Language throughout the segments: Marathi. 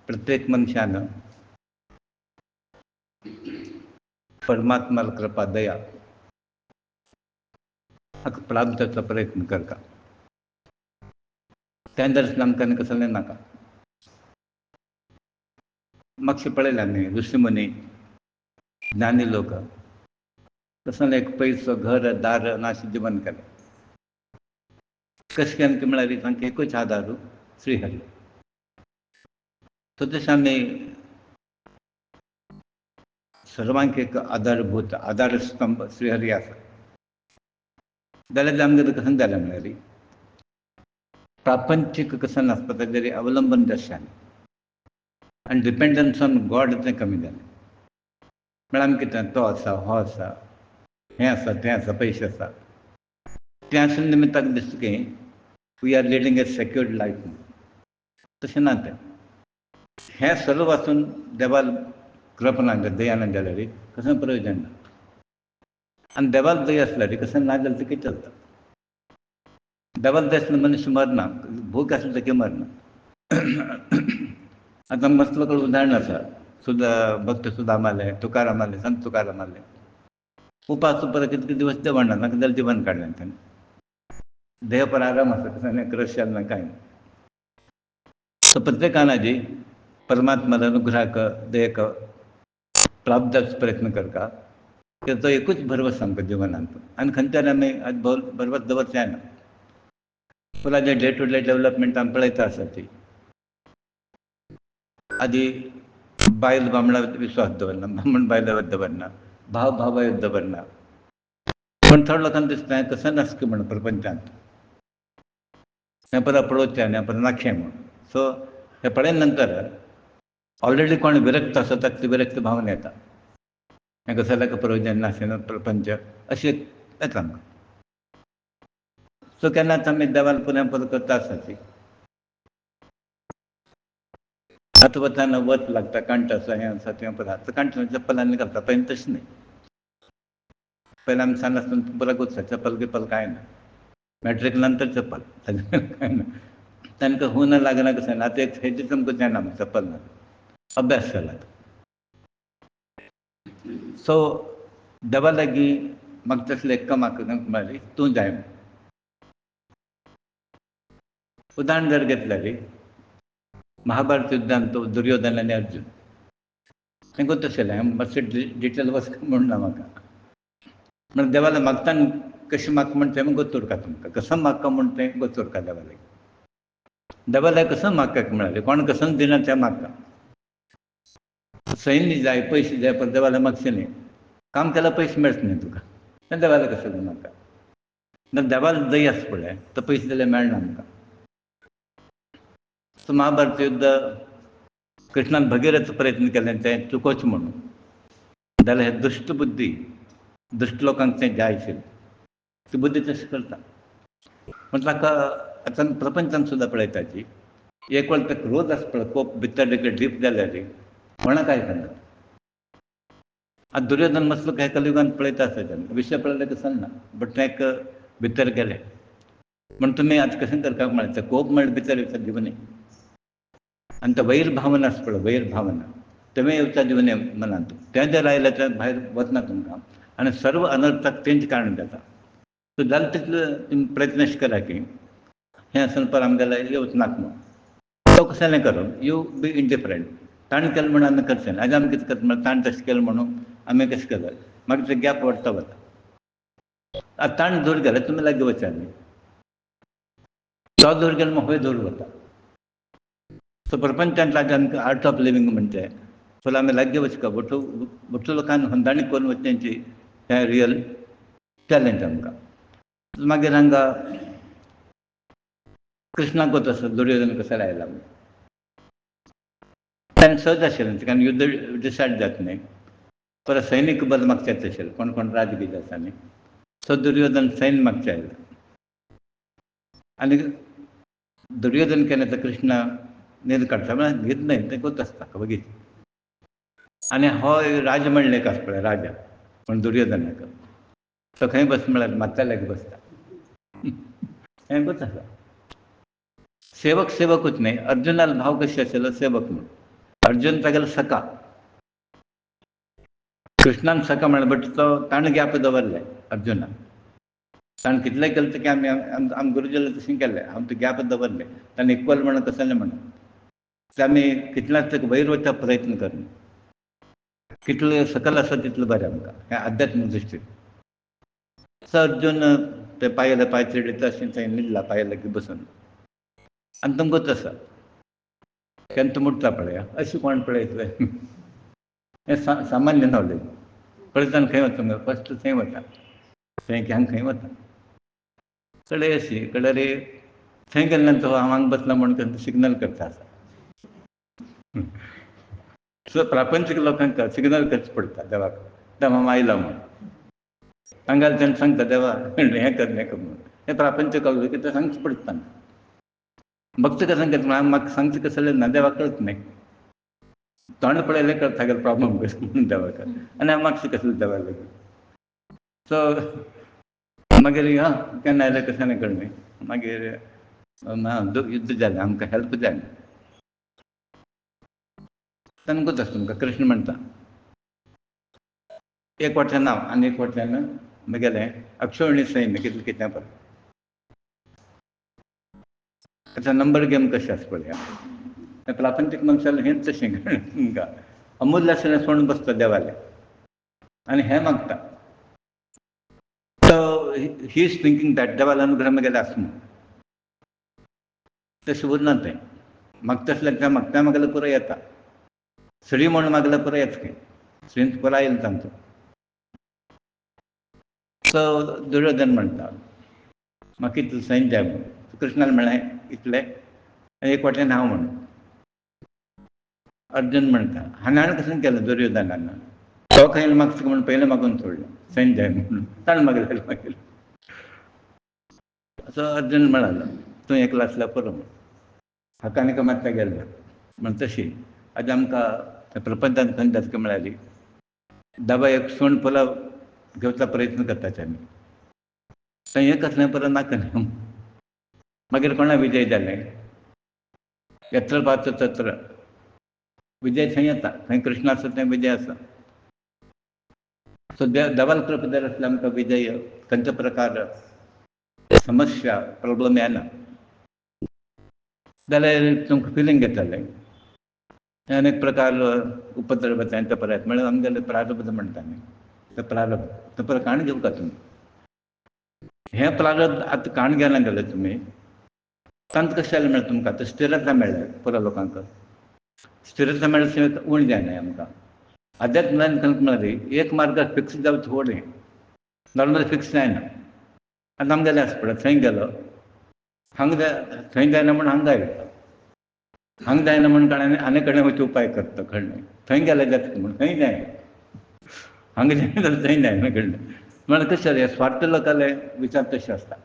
प्रत्येक मनशानं परमात्माला कृपा दया हाका प्राप्ताचा प्रयत्न करता. त्यांदर्स आमकां कसलें नाका. मातशें पळयलां न्ही ऋषिमुनी ज्ञानी लोक कसलें एक पयसो घर दार नाशें जिवन केलें. कशें केलें ती म्हळ्यार तांकां एकूच आदारू श्रीहरी. सो तशें आमी सर्वांक एक आधारभूत आधारस्तंभ श्रीहरी आसा. जाल्यार आमगेर कशें जालें म्हळ्यार प्रापंचीक कशें नासता ताजेर अवलंबन जाल्ल्यान आनी डिपेंडन्स ऑन गॉड तें कमी जालें. म्हळ्यार आमी कितें तो आसा हो आसा हें आसा तें आसा पयशे आसा तें आशिल्ल्या निमित्ताक दिसता की we are leading a secured life. तशें ना तें. हें सर्व वाचून देवाल कृपा ना दया ना जाल्यार कसलें प्रयोजन ना. आनी देवाल दया आसल्यार कसलें ना जाल्यार तें कितें जाता. देवाल दया आसल्यार मनुश्य मरना, भूक आसली ताकी मरना. आतां मसलो कडेन उदाहरण आसा. भक्त सुदामाले, तुकारामाले, संत तुकारामाले उपास उपर कितें कितें दिवस जेवण ना जाल्यार जिवन काडलें ताणें. देह पर आराम आसा कसलें क्रश जालें ना कांय ना. सो प्रत्येकानाची परमात्म्याच्या अनुग्रहाक दयेक प्राप्त जावचो प्रयत्न करता. तो एकूच भरवस आमकां जिवनांत आनी खंयच्यान आमी आज भरवस दवरचें जायना. फुलांचें डे टू डे डेवलपमेंट आमी पळयता आसा ती आदी बायल बामणां विश्वास दवरना, बामण बायलावर दवरना, भाव भावायर दवरना. पूण थोड्या लोकांक दिसता हें कसं नासता म्हण प्रपंचांत. हें परत पळोवचें आनी हें परत नाखशें म्हूण. सो हें पळयले नंतर ऑलरेडी कोण विरक्त आसा ताका ती विरक्त भावना येता. हें गजाल्याक प्रयोजन नाशें प्रपंच अशें येता आमकां. सो केन्नाच आमी देवाक पुऱ्या परत करता आसता ती आतां वताना वत लागता कंठ आसा हें आसा तें पळय आतां कंठ चप्पलांनी घालता पयलीं तशें न्ही. पयलीं आमी सान आसतना पुराय वता चप्पल बिप्पल कांय ना. मॅट्रीक नंतर चप्पल कांय ना. तांकां खून लागना कशें ना. आतां एक हेजें तुमकां जायना चप्पल ना अभ्यास केला. सो देवा लागीं म्हाका तसलें एक्क म्हाका म्हळ्यार तूं जाय. उदाहरण जर घेतल्यार महाभारत युध्दांत तो दुर्योधन आनी अर्जून तेंकूय तशें मातशें डिटेल वचप म्हणना म्हाका. म्हण देवाला मागताना कशें माग म्हण तें गोच उरता तुमकां. कसं मागता म्हण तें गोच उरता देवाला. देवाला कसं मागता म्हळ्यार कोण कसं दिना तें मागता. सैन्य जाय पयशे जाय पण देवाला मागचें न्ही. काम केल्यार पयशे मेळचे न्ही तुका. तें देवाला कशें मागता. देवाला दय आसा पळय तो पयशे दिल्यार मेळना आमकां. सो महाभारत युध्द कृष्णान भगिरथ प्रयत्न केलें तें चुकोवचें म्हणून. जाल्यार हे दुश्ट बुद्धी दुश्ट लोकांक तें जाय आशिल्लें. ती बुद्धी तशें करता. पूण ताका आतां प्रपंचान सुद्दां पळयता जी एक वेळ ताका क्रोध आसा पळय कोप भितर डीप जाल्यार कोणाक आयकना. आतां दुर्योधन मसलो हे कलियुगांत पळयता आसता तेन्ना विशय पळयल्यार कसं ना बट तें भितर गेलें. म्हण तुमी आतां कशें करता म्हळ्यार तें कोप म्हळ्यार भितर येवचा जिवनी. आनी तो वैर भावना आसा पळय वैर भावना तें येवचा जिवनी मनांत. तें जर आयलें तर भायर वचना तुमकां आनी सर्व अनर्थाक तेंच कारण जाता. सो जाता तितलो तुमी प्रयत्न अशें करा की हें आसन पर आमगेल्या येवच नाका म्हूण. तो कशें करून यू बी इंडिफरंट. ताणें केलें म्हणून आमी करचें ना. आयज आमी कितें करता म्हळ्यार ताणें तशें केलें म्हणून आमी कशें करप मागीर तें गॅप वाडटा वता. आतां ताणें दूर गेलो तुमी लागीं वचा न्ही. तो दूर गेलो म्हूण खंय दूर वता. सो प्रपंचांत लागीं आमकां आर्ट ऑफ लिवींग म्हणटा सो आमी लागीं वचका भटू लोकांनी होंदाणी करून वचचें हें रियल चॅलेंज आमकां. मागीर हांगा कृष्णाक तसो दुर्योधन कसो लायला. ताणें सहज आशिल्लें कारण युध्द डिसायड जाता न्ही. परत सैनीक बल मागचें आशिल्लें कोण कोण राज बी आसा न्ही. सो दुर्योधन सैन्य मागचें आयलो. आनी दुर्योधन केलें तर कृष्णा न्हीद काडटा म्हळ्यार न्हीद न्हय तें कोत आसता वगीच. आनी हो राजा म्हणलें एक आसा पळय राजा पूण दुर्योधनाक तो खंय बसता म्हळ्यार मागच्या लागीं बसता. हें कोत आसा. सेवक सेवकूच न्ही अर्जुनालो भाव कशें आशिल्लो सेवक म्हूण. अर्जुन तागेलो सखा. कृष्णान सखा म्हणलें, बट तो ताणें गॅप दवरलें अर्जुनान. ताणें कितलें केलें की आमी गुरुजीला तशें केलें, हांव तें गॅप दवरलें. ताणें इक्वल म्हणून कसलें म्हणून तें आमी कितल्याच तेका वयर वचपाक प्रयत्न करना. कितलें सकल आसा तितलें बरें आमकां, हें आध्यात्मीक दृश्टीन. सो अर्जून ते पायले पांय चडयता अशें थंय न्हिदला पांय लागीं बसून. आनी तो गोत आसा, केन्ना तो मुट्टा पळया अशें कोण पळयतलें. हें सामान्य नॉलेज. पळयता आनी खंय वता मगो, फस्ट थंय वता, थंय की हांगा खंय वता. कडेन अशी कडे थंय गेले नंतर हांव हांगा बसला म्हणून सिग्नल करता आसा. सो प्रापंचीक लोकांक सिग्नल करचें पडटा देवाक, देवा हांव आयला म्हणून. हांगा तेन्ना सांगता देवा हें कर हें कर म्हणून. हें प्रापंचीक कितें सांगचें पडटा तांकां. भक्त कसं करता, म्हाका सांगचें कसलें ना, देवाक कळत न्ही. तोंड पळयलें कळटा तागेलो प्रॉब्लम कसो म्हणून देवाक. आनी हांव मातशें कसलें देवा लागीं. सो मागीर केन्ना आयलें कशें ना कळ्ळें. मागीर युध्द जालें, आमकां हेल्प जाय. तेन्ना कोत आसता तुमकां कृष्ण म्हणटा, एक वाटल्यान हांव आनी एक वाटल्यान म्हगेलें अक्षोहिणी सैन्य कितलें कितें पळय. आतां नंबर गेम कशें आसा पळया. प्रापंचीक मनशालें हेंच तशें तुमकां अमुल्य आशिल्लें सोण बसता देवालें आनी हें मागता. So he is thinking that देवाला अनुग्रह म्हगेले आसा म्हणून. तशें उरना तें. मागता आसल्यार तें मागता मागल्यार पुरो येता. सडी म्हूण मागल्यार पुरो येता खंय. सडींत पुरो आयलो तांचो. सो दुर्योधन म्हणटा, म्हाका इतलें सैन्य जाय म्हणून. कृष्णान म्हणलें इतलें आनी एक वाटेन हांव म्हणून. अर्जुन म्हणटा, हांगान कशें केलें दुर्योधनान. तो खंय मागता म्हणून पयलें मागून सोडलें सैन्य जाय म्हणून. ताणें मागलें. सो अर्जुन म्हणालो, तूं एकलो आसल्यार पुरो म्हणून. हाका आनीक मात्ता गेलें म्हण तशी. आतां आमकां प्रपंचान खंय धक्के मेळ्ळी. दाबा एक सोण पुलाव घेवचा प्रयत्न करतात आमी. थंय एक कसलें पुरो नाका न्ही. मागीर कोणा विजय जालें. यत्र पात्र तत्र विजय थंय येता. खंय कृष्ण आसा थंय विजय आसा. सो देवाल कृपा जर आसल्यार आमकां विजय खंयच्या प्रकार समस्या प्रॉब्लम येना. जाल्यार तुमकां फिलींग येतालें. अनेक प्रकार उपद्रव येता परत म्हळ्यार आमगेले प्रारब्ध म्हणटा न्ही. ते प्रारब्ध तो परत काण घेवं का तुमी. हें प्रारब्ध आतां काण घेना जाल्यार तुमी तांत कशें जालें म्हळ्यार तुमकां आतां स्थिरता मेळ्ळ्या पुरो लोकांक. स्थिरता मेळ्ळ्या शिवाय उणी जायना आमकां. अध्यात्मान खंय म्हळ्यार एक मार्गार फिक्स जावचें थोडें नॉर्मल फिक्स जायना. आतां आमगेलें आसा पळय थंय गेलो हांगा जाय थंय जायना म्हूण हांगा आयलो. हांगा जायना म्हूण आनी कडेन वचून उपाय करता कळ्ळें. थंय गेल्यार जाता म्हूण थंय जायना. हांगा जायना जाल्यार थंय जायना कळ्ळें. म्हळ्यार कशें रे स्वार्थ लोकांले विचार तशे आसता.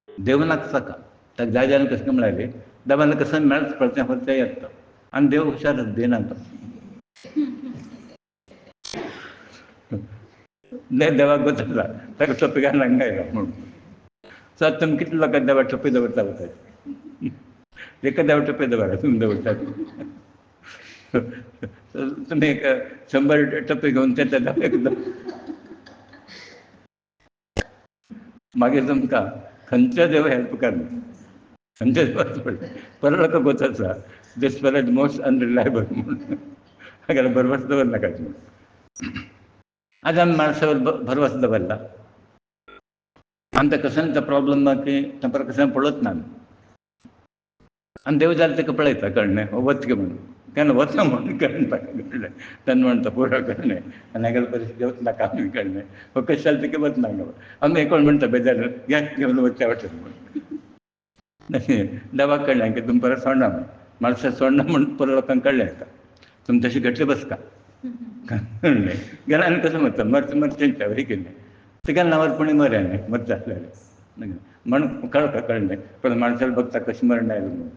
देव नाचता ताका जाय जाल्यार कसं म्हळ्यार देवाला कसं मेळच पडचें फक्त येता आनी देव हुशार दिना तो. देवाक गोत आसा ताका टोपी घालून हांगा आयलो म्हणून. सो आतां तुमी कितले लोकांक देवाक टोपी दवरता पळय. एका देवा टोपी दवरा तुमी दवरतात. तुमी एक 100 टोपी घेवन तें देवाक मागीर तुमकां खंयचो देव हेल्प करना. खंयचो देव बरो लोक गोत आसा दीस वेल मोस्ट अनरिलायबल म्हणून हागेलो भरवसो दवरनाका तुमी. आज आमी माणसावर भरवसो दवरला आनी तें कसलें तो प्रॉब्लम ना की तें कसलें पळोवच ना. आनी देव जाल्यार ताका पळयता कळ्ळें वच गे म्हणून. केन्ना वचना म्हणून कळ्ळें ताका कळ्ळें. तेन्ना म्हणटा पुरो कळ्ळें आनी हागेलो परिस्थिती घेवच नाका आमी कळ्ळें. कशें जालें तें वच नाका आमी एक कोण म्हणटा बेजार घे घेवन वचचें वाटेन म्हणून. देवाक कळ्ळें की तुमी परत सोडना म्हणून. माणसां सोडना म्हणून पुरो लोकांक कळ्ळें आतां. तुमी तशें घट्ट बसता कळ्ळें. गेल्यार आनी कसो मरता मरचेंच वय कितें. तुगेल्या नांवार कोणी मरे न्ही मरता आसलेलें म्हणून कळटा कळ्ळें. पण माणसाला बगता कशें मरण आयलें म्हणून.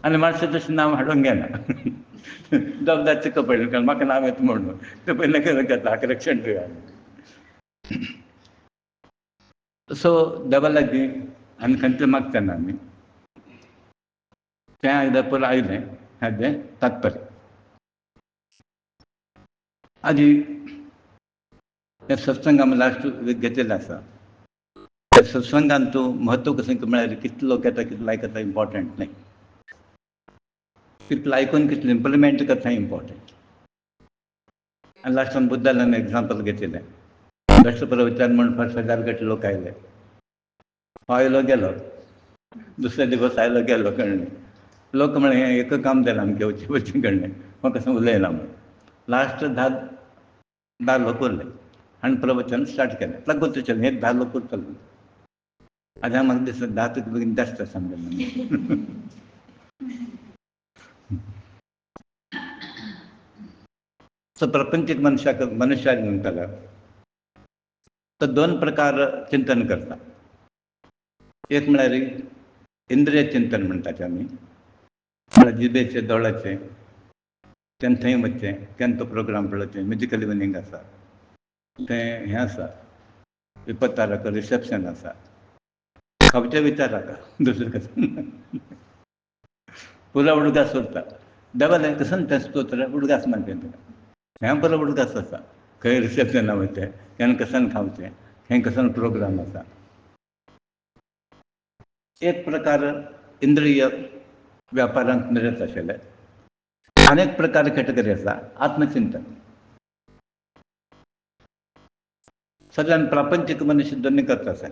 आनी माणसां तशें नांव हाडूंक घेना. जबाबदार चिको पडलें कारण म्हाका नांव येता म्हणून तें पयलें कितें करता हाका रक्षण दिवया. सो देवा लागीं आनी खंयचें मागतना आमी तें आयदन पुरो आयलें हाजें तात्पर्य. आधी त्या सत्संगात लास्ट घेतलेला असा त्या सत्संगान तो महत्व कसं म्हळ्यार कितले लोक येता कितले आयकता इम्पॉर्टंट नाही, कितले आयकून कितले इम्प्लिमेंट करता इम्पॉर्टंट. आनी लास्टान बुद्धान एग्जाम्पल घेतलेलें. दशप्रवचन म्हणून 5,000 गट लोक आयले. आयलो गेलो, दुसरे दिवस आयलो गेलो कळ्ळें. लोक म्हणे हें एक काम जालें आमचें वचचें वचचें कळ्ळें. म्हाका कसं उलयना म्हणून. लास्ट 10 लोक उरले आनी प्रवचन स्टार्ट केलें. लागूच चल्लें हे 10 लोक उरतले. आतां म्हाका दिसता 10 तुका बेगीन जास्त आसा म्हणून. सो प्रपंचीक मनुश्याक म्हणटालो तो 2 प्रकार चिंतन करता. एक म्हळ्यार इंद्रिय चिंतन म्हणटात आमी, म्हळ्यार जिबेचें दोळ्याचें तेन्ना थंय वचचें, केन्ना तो प्रोग्राम पळोवचें, म्युजिकल इवनिंग आसा तें हें आसा, इपत्ताराक रिसेप्शन आसा, खावच्या विचाराक दुसरें कसं पुरा उडगास उरता. देवान हें कसन तें स्तोत्र उडगास म्हणटा हें बरो उडगास आसा. खंय रिसेप्शना वयचें, केन्ना कसन खावचें, खंय कसन प्रोग्राम आसा. एक प्रकार इंद्रिय व्यापारांत निरत आशिल्ले. अनेक प्रकार कॅटेगरी आसा आत्मचिंतन. सगळ्यान प्रापंचीक मनुश्य दोनी करता आसा.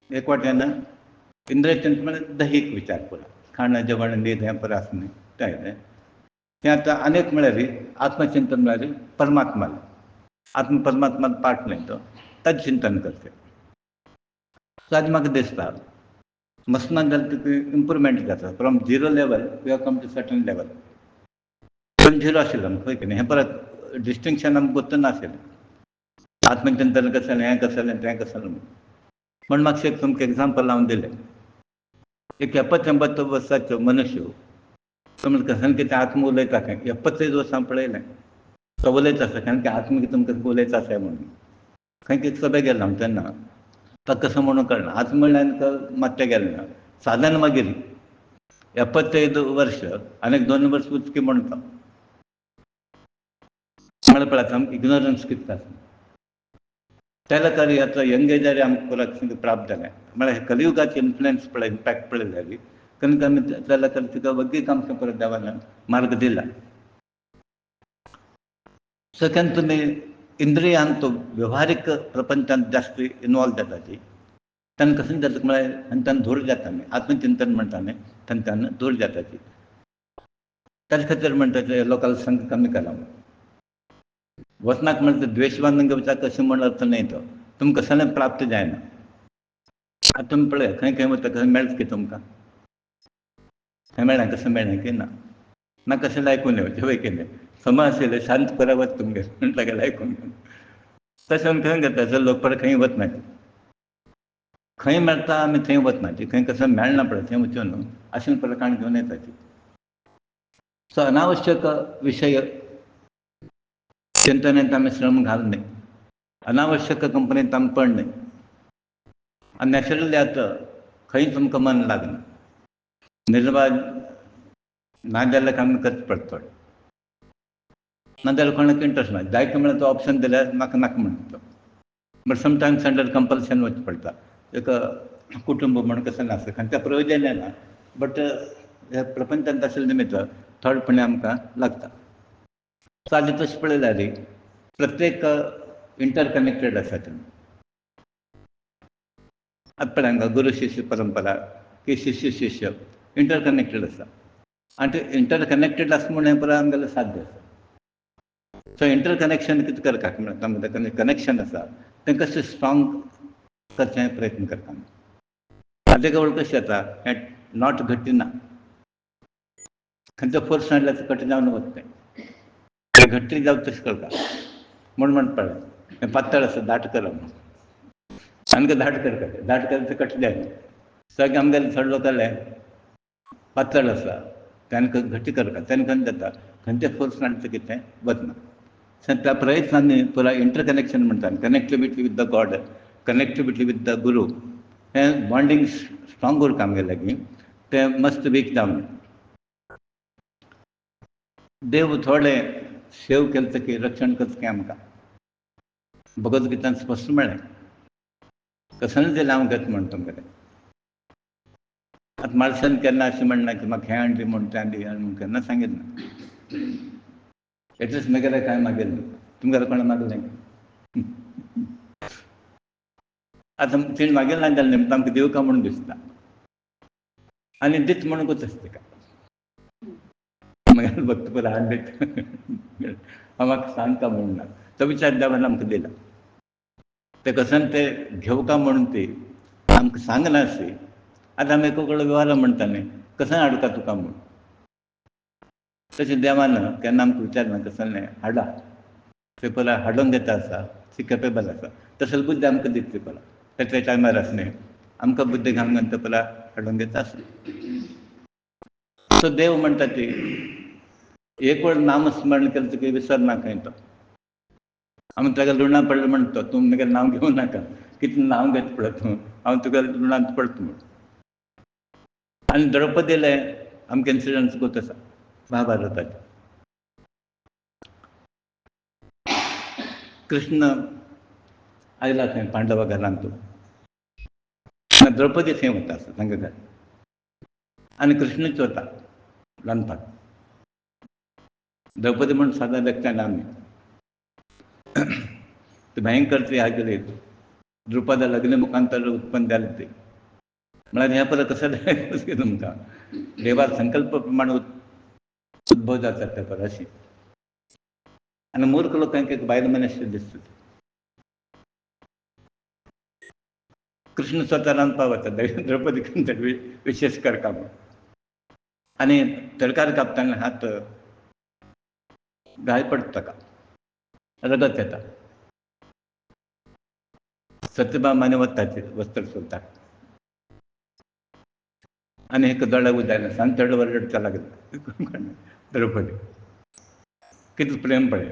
एक वाटेन इंद्रिय चिंतन म्हळ्यार दैहीक विचार पुरो, खाणें जेवण न्हीद हें पुरो आसा न्ही तें आतां अनेक म्हळ्यार आत्मचिंतन म्हळ्यार परमात्मा परमात्मा पार्ट न्ही तो ताचें चिंतन करचें. सो आज म्हाका दिसता मसनान जाल्यार तुका इम्प्रुवमेंट जाता. From 0 level we have come to certain level. पण 0 आशिल्लो खंय की न्ही हें परत डिस्टिंक्शन आमकां गुर्तून नाशिल्लें. आत्मचिंतन कसलें हें कसलें तें कसलें म्हण म्हाका एक तुमकां एग्जाम्पल लावन दिलें. एक 70-80 वर्साचो मनुश्य तो म्हणटा कसन कितें आत्म उलयता खंय 75 वर्सां पळयलें तो उलयता आसा कारण की आत्म कितें तुमकां उलयता आसा म्हणून खंय कितें सभे गेलो हांव तेन्ना तो कसो म्हणून कळना. आत्म म्हणल्यार मात्शें गेलें ना. साधारण मागीर 75 वर्ष आनीक 2 वर्स उचकी म्हणटा म्हळ्यार पळय आमकां इग्नोरन्स कितलो आसा. त्या खाली आतां यंग एजार आमकां पुराय प्राप्त जालें म्हळ्यार कलियुगाचे इन्फ्लुएन्स पळय इम्पॅक्ट पळय जाली कमीत कमी जाल्या खातीर तुका वग्गीक आमकां परत देवान मार्ग दिला. सेकंड तुमी इंद्रियान तो व्यवहारीक प्रपंचांत जास्त इनवॉल्व जाता ती तेन्ना कशें जाता म्हळ्यार तांच्यान धूर जाता न्ही आत्मचिंतन म्हणटा न्ही तांच्यान धूर जाता ती. ताचे खातीर म्हणटा ते लोकल संघ कमी करा वचनाक म्हणटा द्वेशवान विचार कशें म्हण अर्थ न्ही तो तुमकां कसलें प्राप्त जायना. आतां तुमी पळय खंय खंय वता खंय मेळटा की तुमकां खंय मेळना कसं मेळना की ना ना कशें आयकून येवचें वय की न्ही समा आशिल्लें शांत बरें वच तुमगेर म्हटलं गेलें आयकून तशें खंय घेता जर लोक परत खंय वचना खंय मेळटा आमी थंय वचना खंय कसं मेळना पळय थंय वचून न्हू अशें प्रकार घेवन येता ती. सो अनावश्यक विशय चिंतनेंत आमी श्रम घाल न्ही अनावश्यक कंपनींत आमी पड न्ही आनी नॅचरली आतां खंय तुमकां मन लागना निर्वाह ना जाल्यार आमी करचें पडटा ना जाल्यार कोणाक इंट्रस्ट ना जायते म्हळ्यार तो ऑप्शन दिल्यार म्हाका नाका म्हणटा तो बट समटायम्स अंडर कंपल्शन वचचें पडटा. एक कुटुंब म्हण कसं नासता खंयच्या प्रयोजन ना बट ह्या प्रपंचांत आशिल्ले निमित्त थोडेपणी आमकां लागता. सो आतां तशें पळयल्यार प्रत्येक इंटर कनेक्टेड आसा तें. आतां पळय हांगा गुरू शिश्य परंपरा की शिश्य शिश्य इंटर कनेक्टेड आसा आनी ते इंटर कनेक्टेड आसा म्हूण हें परत आमगेलें साध्य आसा. सो इंटर कनेक्शन कितें करपाक म्हणटा कनेक्शन आसा तें कशें स्ट्रॉंग करचें प्रयत्न करता आमी. ताजे कडेन कशें जाता हें नॉट घट्ट ना खंयचो फोर्स हाडल्यार कट जावन वता घट्ट जावं तशें करता म्हूण म्हणटा पळय हें पातळ आसा दाट करप आमकां दाट करता दाट केल्यार तें कट जायना. सगळें आमगेलें थोडे लोक जालें पातळ आसा तांकां घट्ट करता तेन्ना खंय जाता खंयच्या फोर्स हाडटा कितें वचना. त्या प्रयत्नांनी पुराय इंटर कनेक्शन म्हणटा connectivity with the god connectivity with the guru हें बॉन्डिंग स्ट्रॉंग उरता आमगे लागीं तें मस्त वीक जावन देव थोडे सेव केलं की रक्षण करता की आमकां भगवद्गीतान स्पश्ट म्हळें कसं दिलें हांव घेत म्हण तुमगेलें. आतां माणसान केन्ना अशें म्हणना की म्हाका हें हाडली म्हूण तें हाडली म्हूण केन्ना सांगितलें ना. एटलीस्ट म्हगेलें कांय मागिल्लें तुमगेलें कोणा मागलें. आतां तिणें मागिल्लें ना जाल्यार निमतां आमकां दिवं काय म्हूण दिसता आनी दित म्हणूंकूच आसता तिका. म्हगेलो भक्त पळय हांव दित हांव म्हाका सांग का म्हणून ना तो विचार देवान आमकां दिला. ते कसन ते घेवं का म्हणून ती आमकां सांगना अशी. आतां आमी एका कडेन व्यवहारां म्हणटा न्ही कसन हाडूं काय तुका म्हूण. तशें देवान केन्ना आमकां विचारना कसलें हाडा ते पळय हाडूंक येता आसा ती केपेबल आसा तसली बुद्धी आमकां दिता ती पळय त्या टायमार आसलें आमकां बुद्धी घालूंक घालता पळय हाडूंक येता आसलें. सो देव म्हणटा ती एक वेळ नामस्मरण केलं की विसरना खंय तो. आमी ताका लुणा पडलें म्हणटा तूं म्हगेलें नांव घेवं नाका कितलें नांव घेता पळय तूं हांव तुका लुणांत पडटा म्हूण. आनी द्रौपदीले आमकां इन्सिडंट्स खूब आसा महाभारताचे. कृष्ण आयला थंय पांडवा घरांत द्रौपदी थंय वता तांच्या घरा आनी कृष्णूच वता रांदपाक. द्रौपदी म्हूण सदां देखता आमी ती भयंकर ती हागेली द्रुपदा लग्न मुखांतर उत्पन्न जाली ती म्हळ्यार हें पळय कसं जालें तुमकां देवा संकल्प प्रमाण उद्भव जाता ते पळय अशी. आनी मूर्ख लोकांक एक बायल मनीस दिसता. कृष्ण स्वता रांदपाक वता द्रौपदी विशेश करता म्हूण आनी तडकार कापतना हात घाय पडटा ताका रगत येता. सत्यभामा आनी वता वस्त्र चोवता आनी एक दोळ्याक उदक येना सामकी रडटा लागली द्रौपदी कितलें प्रेम पळय.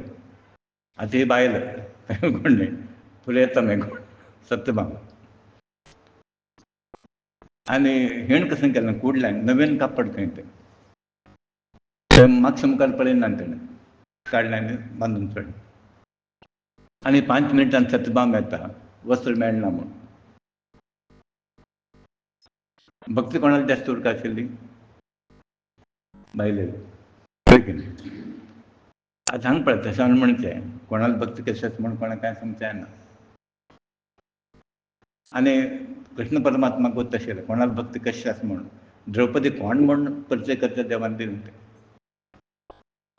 आतां ही बायल कोण न्ही फुडें येता मागीर सत्यभामा आनी हेण कशें केलें कुडल्यान नवीन कापड खंय तें मातशें मुखार पळयना तेणें काडलें आनी बांदून सोडलें. आनी 5 मिनटान सत्यभामा येता वस्त्र मेळना म्हूण. भक्ती कोणाली जास्त उरता आशिल्ली बायलेली पळय की न्ही. आतां हांगा पळय तशें म्हणचें कोणाली भक्ती कशी आसा म्हूण कोणाक कांय सांगचें जायना. आनी कृष्ण परमात्माक वता आशिल्लें कोणाली भक्ती कशी आसा म्हूण द्रौपदी कोण म्हूण परिचय करता देवान दिलें तें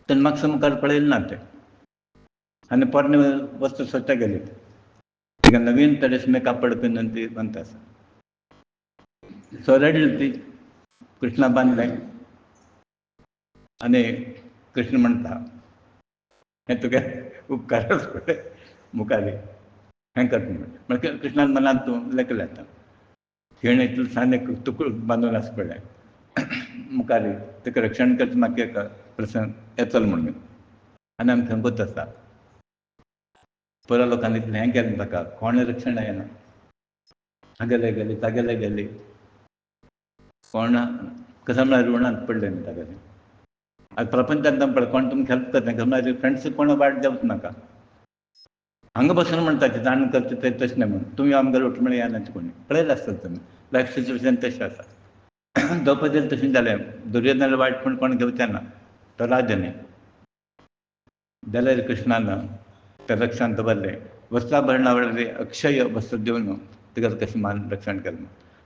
तेणें मातसो मुखार पळयलें ना तें आनी पोरणें वस्त्र सोदता गेली तिका नवीन तरेसमें कापड पिनून ती बांदता आसा. सो रडली ती कृष्णा बांदलें आनी कृष्ण म्हणटा हें तुगे उपकार पळय मुखारी हें कर म्हण कृष्णान मनांत तूं लेकलें येता हिणें इतलें सान एक तुकडो बांदून आसा पळय मुखारी तेका रक्षण करता म्हाका एक प्रसंग येतलो म्हणून आनी आमी थंय वता आसता पयल्या लोकांनी इतलें हें केलें ताका कोणें रक्षण येना हागेले गेली तागेले गेली कोण कसं म्हळ्यार रुणांत पडलें न्ही तागेलें. आतां प्रपंचांत पळय कोण तुमकां हेल्प करता म्हळ्यार फ्रेंड्स कोण वायट जावंच नाका हांगा बसून म्हणटा की जाण करता तें तशें न्ही म्हणून तुमी आमगेर वच म्हळ्यार येनात कोणी पळयलें आसता तुमी लायफ सिच्युएशन तशें आसा. द्रौपदीन तशें जालें दुर्योधनालें वायट म्हूण कोण घेवचें ना तो राजा न्ही जाल्यार कृष्णान तें लक्षांत दवरलें वस्त्राभरणां वरवीं अक्षय वस्त्र दिवन तिगेलें कशें मान रक्षण केलें.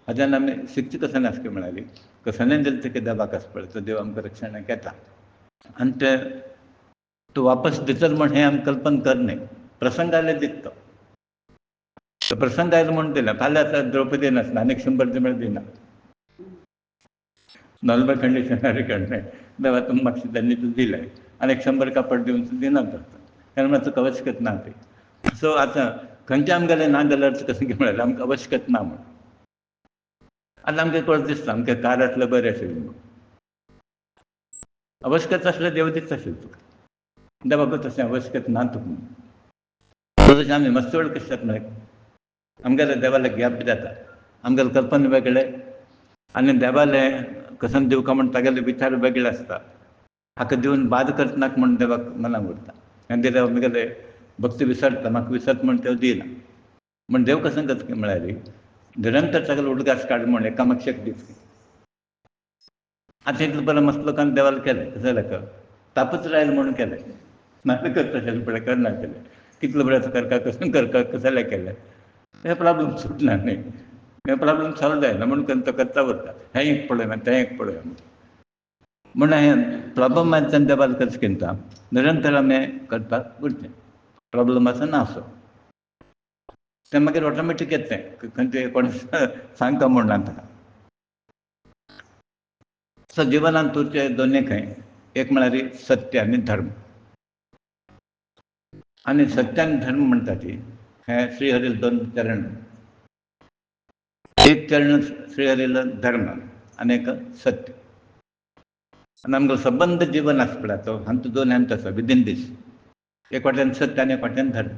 हाच्यान आमी शिकता कशें आसता म्हळ्यार कसलें दिलें तें देवाक आसता पळय तो देव आमकां रक्षणाक येता आनी तें तो वापस दितलो म्हूण हें आमी कल्पना करनी प्रसंग आयले दिता तो प्रसंग आयलो म्हूण दिलें फाल्यां आतां द्रौपदी नासना आनीक 100 दी म्हळ्यार दिना नॉर्मल कंडिशनार कडलें देवा तुमी म्हाका त्यांनी तूं दिलें आनी 100 कापड दिवन दिना तो तेन्ना म्हळ्यार तुका आवश्यकता ना ती. सो आतां खंयचें आमगेलें ना जाल्यार कशें म्हळ्यार आमकां आवश्यकता ना म्हूण आतां आमकां कळत दिसता आमगे कार आसल्यार बरें आशिल्लें म्हूण आवश्यकता आसल्यार देव दिता आशिल्लो तुका देवाकूच तशें आवश्यकता ना तुका म्हणून तशें आमी मातसो वेळ कशें जाता म्हळ्यार आमगेले देवाले गॅप जाता आमगेले कल्पना वेगळे आनी देवालें कसं दिवं काय म्हूण तागेले विचार वेगळे आसता हाका दिवन बाद करतनाक म्हण देवाक मनाक उरता आनी दिल्यार म्हगेले भक्ती विसरता म्हाका विसरता म्हण तें दिना म्हण देव कसं करता म्हळ्यार निरंतर सगळं उडगास काड म्हण एकामेक शक्ती आतां इतलो बरो मसलो काम देवाला केलें कसं जालें का तापच रायल म्हणून केलें नाका करता आशिल्लें पळय करना केलें कितलो बरें करता कसं करता कसले केलें हे प्रॉब्लम सुटना न्ही हे प्रॉब्लम सॉल्व जायना म्हणून तो करता उरता हें एक पळय तें एक पळय म्हण हें प्रॉब्लम आयज देवाल कशें करता निरंतर आमी करपाक उरचें प्रॉब्लम आसा ना आसो तें मागीर ऑटोमॅटीक येतें खंयचे कोण सांगता म्हण ना ताका सो जिवनांत तुजे दोनूय खंय एक म्हळ्यार सत्य आनी धर्म आनी सत्य आनी धर्म म्हणटा ती हे श्रीहरी दोन चरण एक चरण श्रीहरीलो धर्म आनी एक सत्य आनी आमगेलो सबंद जिवन आसा पळय तो हांतूत दोन हांत आसा विदीन दीस एक वाट्यान सत्य आनी एक वाट्यान धर्म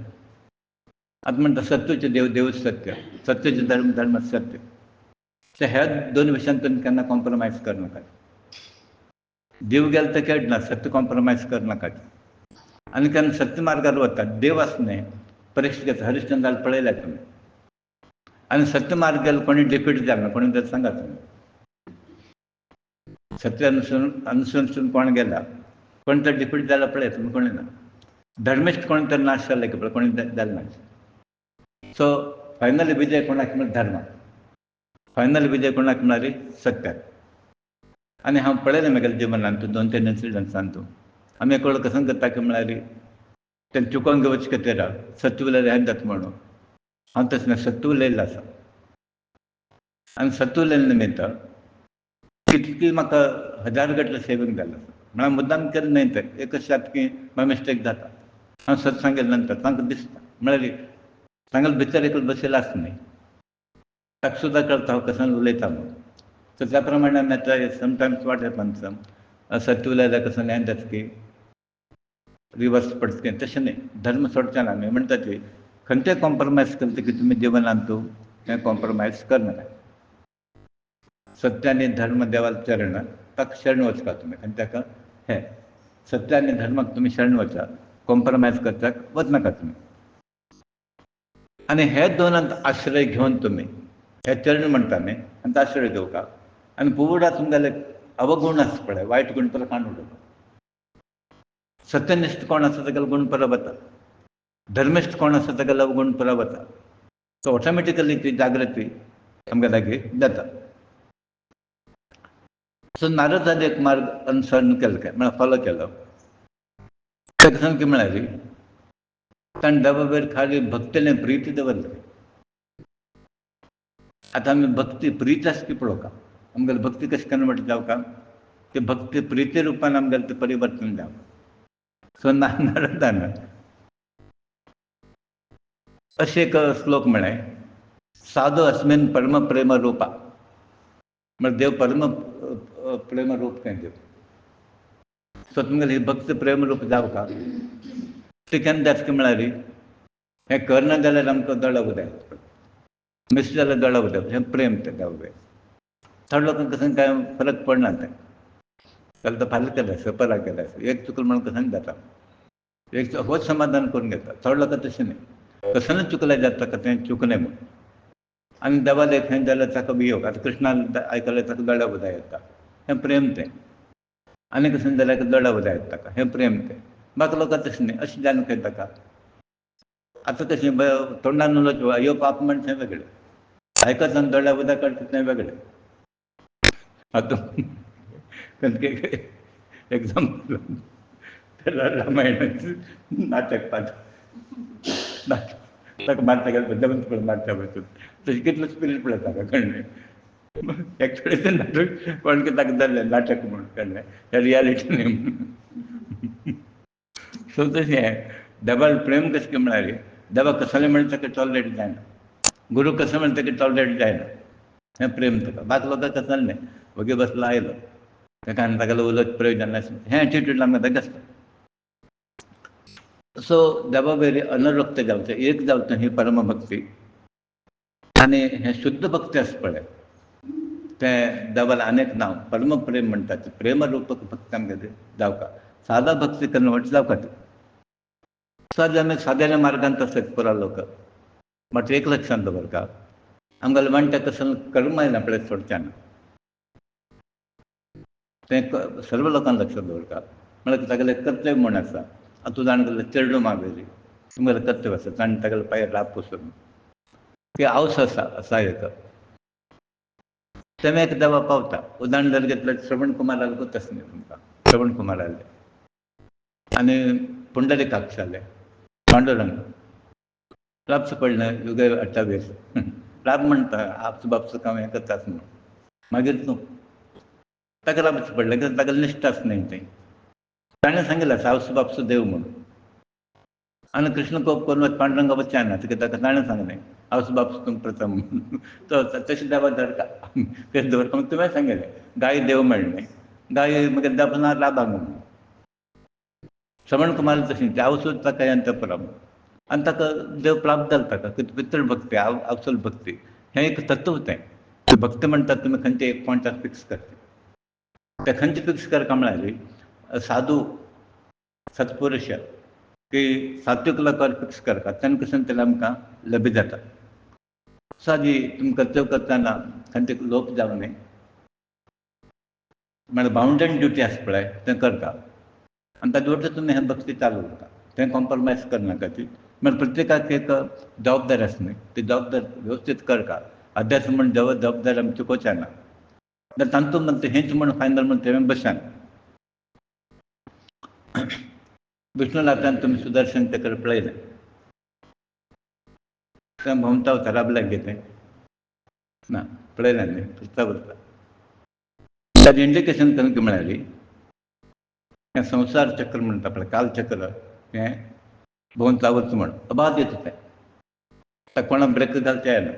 आतां म्हणटा सत्यूचे देव देवूच सत्य सत्यूचे धर्म धर्म सत्य सो ह्या दोन विशयांतून केन्ना कॉम्प्रोमायज करनाकात देव गेलो ते खेळना सत्य कॉम्प्रोमायज करनाकात आनी केन्ना सत्य मार्गार वता देव आसा न्ही परीक्षा घेता हरिश्चंद्राल पळयल्या तुमी आनी सत्य मार्ग गेलो कोणी डिफीट जालना कोणी जर सांगा तुमी सत्य अनुसरून कोण गेला कोण तर डिफीट जाला पळय तुमी कोणी ना धर्मिश्ट कोण तर नाश जाले की पळय कोणी जालें ना सो फायनली विजय कोणाक म्हळ्यार धर्म फायनल विजय कोणाक म्हळ्यार सत्याक आनी हांव पळयलें म्हगेल्या जिवनांत दोन तीन इन्सिडंट्सांत आमी एक वेळ कसं करता की म्हळ्यार तें चुकोवन घेवचे खातीर सत्य उलयलें हें जाता म्हणून हांव तशें ना सत्य उलयल्लें आसा आनी सत्य उलयले निमित्त कितली म्हाका हजार गटले सेवींग जालें म्हळ्यार मुद्दाम केलें न्हय तें एकच जाता की म्हाका मिस्टेक जाता हांव सत्य सांगिल्लें नंतर तांकां दिसता म्हळ्यार सांगले भितर एक बसयलो आसता न्ही ताका सुद्दां कळटा हांव कसं उलयता म्हणून सो त्या प्रमाणे आमी आतां समटायम्स वाट येता सत्य उलयल्यार कसं हें जाता की रिवर्स पडटा की तशें न्ही धर्म सोडचे ना आमी म्हणटा ती खंयचेय कॉम्प्रोमायज करता की तुमी जिवनांत तूं हें कॉम्प्रोमायज करनाका सत्य आनी धर्म देवाल चरण ताका शरण वचपाक तुमी आनी ताका हें सत्य आनी धर्माक तुमी शरण वचा कॉम्प्रोमायज करपाक वचनाका तुमी आनी हे दोनांत आश्रय घेवन तुमी हे चरण म्हणटा न्ही आनी तो आश्रय घेवपाक आनी पुवडा तुमगेले अवगुण आसा पळय वायट गुण परत काडून उडोवपाक सत्यनिश्ठ कोण आसा तागेलो गुण परत वता धर्मिश्ठ कोण आसा तागेलो अवगुण परत वता सो ऑटोमॅटिकली ती जागृती आमगे लागीं जाता सो नारदान एक मार्ग अनुसरण केलो काय म्हळ्यार फॉलो केलो ताका सामकें म्हळ्यार ताणें देवा वयर खाली भक्तीने प्रिती दवरली आतां आमी भक्ती प्रीत आसा ती पळोवपाक आमगेली भक्ती कशी कन्वर्ट जावपाक ती भक्ती प्रिती रुपान आमगेलें तें परिवर्तन जावप सो नारदान अशें एक श्लोक म्हळें साधू अस्मिन् परम प्रेम रूपा म्हळ्यार देव परम प्रेम रूप खंय देव सो तुमगेली ही भक्ती प्रेम रूप जावपाक ती केन्ना जाता की म्हळ्यार हें करना जाल्यार आमकां दोळा उदक मिस जाल्यार दोळा उदक हें प्रेम तें देवा थोड्या लोकांक कसं कांय फरक पडना तें जाल्यार तो फाल्यां केलें सपरा केलें एक चुकलो म्हणून कसं जाता एक होच समाधान करून घेता थोड्या लोकांक तशें न्ही कसं चुकलें जाता ताका तें चुकलें म्हणून आनी देवाल एक खंय जाल्यार ताका वियोग आतां कृष्णान आयकलें ताका दोळा उदक येता हें प्रेम तें आनी कसं जाल्यार दोळा उदक येता ताका हें प्रेम तें बाकी लोकांक तशें न्ही अशें जालें खंय ताका आतां कशें तोंडान उलोवचें यो पाप म्हणटा तें वेगळें आयकत आनी दोळ्या उदक काडटा तें वेगळें आतां एग्जाम्पल रामायणाचें नाटक पाठ ताका मारता गेलो देवंत पळय मारता वचून तशें कितलो स्पिरीट पळय ताका कळ्ळें एक्चुअली तें नाटक कोण ताका धरलें नाटक म्हूण कळ्ळें हें रियालिटी न्ही म्हणून सो तशें देवाल प्रेम कशें म्हळ्यार देवा कसलें म्हणटा ताका टॉलरेट जायना गुरू कसं म्हणटा ताका टॉलरेट जायना हें प्रेम ताका बाकी लोकांक कसलें न्ही वगे बसलो आयलो ताका आनी तागेलो उलोवच प्रयोजन नासलें हें एटिट्यूड आमकां ताका आसता सो देवा वयली अनुरक्त जावचें एक जावचें ही परम भक्ती आनी हें शुद्ध भक्ती आसा पळय तें देवाला अनेक नांव परमप्रेम म्हणटात प्रेमरूपक भक्त आमगेले जावका सादा भक्ती कन्वर्ट जावका ती सहज आमी सादेल्या मार्गान तसलेच पुरा लोक बट एक लक्षांत दवरता आमगेले म्हणटा कसं कर्म येना आपल्या सोडच्यान तें सर्व लोकांक लक्षांत दवरता म्हळ्यार तागेलें कर्तव्य म्हूण आसा आतां तूं जाण गेलें चेडूं मागयली तुमगेलें कर्तव्य आसा ताणें तागेले पांयार राब पुसून की हावस आसा एक तें एक देवा पावता उदाहरण जर घेतलें श्रवण कुमाराकूच आसा न्ही तुमकां श्रवण कुमार आले आनी पुंडलिकाक्ष जाले पांडुरंग राबचो पडलें युगे 28 राब म्हणटा आपसो बापसो हांव हें करताच म्हणून मागीर तूं ताका राबचें पडलें कित्याक तागेली निश्ठ आसा न्ही थंय ताणें सांगिल्लें सावसो बापसो देव म्हणून आनी कृष्ण कोप करून पांडुरंगा वचचें ना कित्याक ताणें सांगलें आवसो बापसो तुम प्रथम तो तशें देवा धरता कशें दवरता पूण तुवें सांगलें गाय देव मेळ्ळें गाय मागीर देवा नांव राबांग म्हणून श्रवण कुमार तशें आवसो ताका अंतपुरम आनी ताका देव प्राप्त जालो ताका पितळ भक्ती आवसल भक्ती हें एक तत्व तें भक्ती म्हणटात तुमी खंयचे एक पॉयंटार फिक्स करता ते खंयचे फिक्स करता म्हळ्यार साधू सत्पुरुश की सात्विक लोकांवर फिक्स करता तेन्ना कशें तें आमकां लभी जाता सादी तुमी कर्तव्य करतना खंयचे लोप जावं न्ही म्हळ्यार बाउंडन ड्युटी आसा पळय तें करता आनी ताजे वटेन तुमी हें भक्ती चालू उरता तें कॉम्प्रोमायज करनाका ती म्हळ्यार प्रत्येकाक एक जबाबदारी आसा न्ही ती जबाबदारी वेवस्थीत करता अध्यात्म म्हण जबाबदारी आमी चुकोवचे ना जाल्यार तातूंत म्हणटा हेंच म्हण फायनल म्हण तें बशान विष्णुनाथान तुमी सुदर्शन चक्र पळयलें तें भोंवता वता राबल्याक कितें ना पळयलें न्ही फिरता उरता ताजें इंडिकेशन खंय म्हळ्यार हें संवसार चक्र म्हणटा पळय कालचक्र हें भोंवता वच म्हण अबाधित तें ताका कोणाक ब्रेक घालचें येना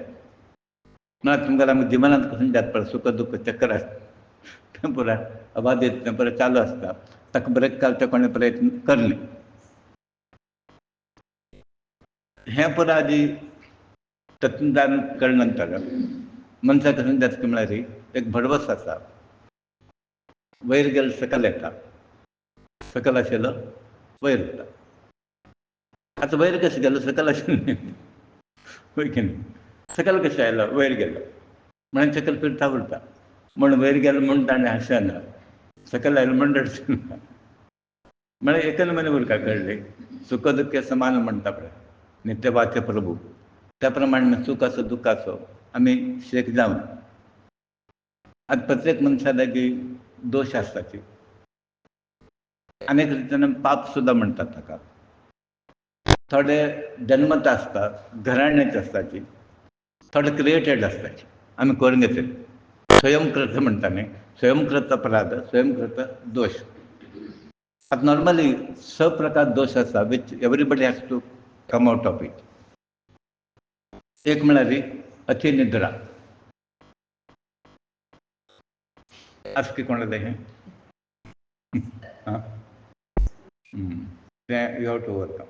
म्हळ्यार तुमकां आमी जिवनांत कशें जाता पळय सुख दुख चक्र आसता तें पुराय अबाधित तें पुराय चालू आसता ताका ब्रेक घालचें कोणें प्रयत्न करले हें पुराय आदी तत्वज्ञान कळे नंतर मनशाक कशें जाता म्हळ्यार एक भरवस आसा वयर गेलो सकयल येता सकयल आशिल्लो वयर येता आतां वयर कशें गेलो सकयल आशिल्लो पळय की न्ही सकयल कशें आयलो वयर गेलो म्हळ्यार सकयल फिरता उरता म्हण वयर गेलो म्हूण ताणें हांसना सकयल आयलो म्हूण रडचना म्हळ्यार एकल मनी उरता कळ्ळें सुख दुख्ख समान म्हणटा पळय नित्यवाच्य प्रभू त्या प्रमाणे सूख आसो दुख्ख आसो आमी शेक जावन आतां प्रत्येक मनशा लागीं दोश आसताची अनेक रितीन पाप सुद्दां म्हणटात ताका थोडे जन्मत आसता घराण्याची आसताची थोडे क्रिएटेड आसताचे आमी करून घेतले स्वयंकृत म्हणटा न्ही स्वयंकृत अपराध स्वयंकृत दोश आतां नॉर्मली स प्रकार दोश आसा वीच everybody has to come out of it एक म्हळ्यार अति निद्रा आस की कोणालें हें तें यू हॅव टू ओवरकम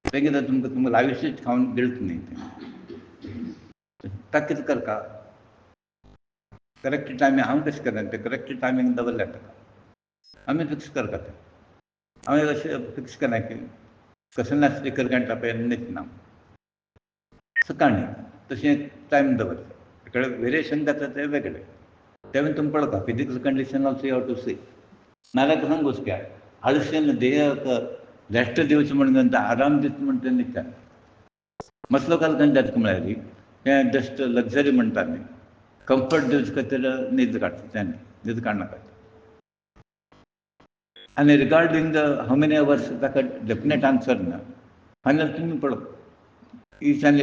तें कितें तुमकां लायफशीच खावन गिल्ट न्ही ताका कितें करता करेक्ट टायमींग हांव कशें करता तें करेक्ट टायमींग दवरल्या ताका आमी फिक्स करता तें हांवें अशें फिक्स केलां की कसं नासता 1 घंटा पयलीं न्हिदना सकाळीं तशें एक टायम दवरता तेका वेरिएशन जाता तें वेगळें तें तुमी पळोवपा physical condition also you have to see नाल्यार कसांक घुसक्या आळशेन देहाक रेस्ट दिवचें म्हणून आराम दिवचो म्हण तें न्हिदता मसलो घालतना जाता म्हळ्यार तें जस्ट लग्जरी म्हणटा न्ही कम्फर्ट दिवचे खातीर न्हीद काडटा तें न्हीद काडनाका आनी regarding the how many hours ताका डेफिनेट आन्सर ना फायनल तुमी पळोवप ईच आनी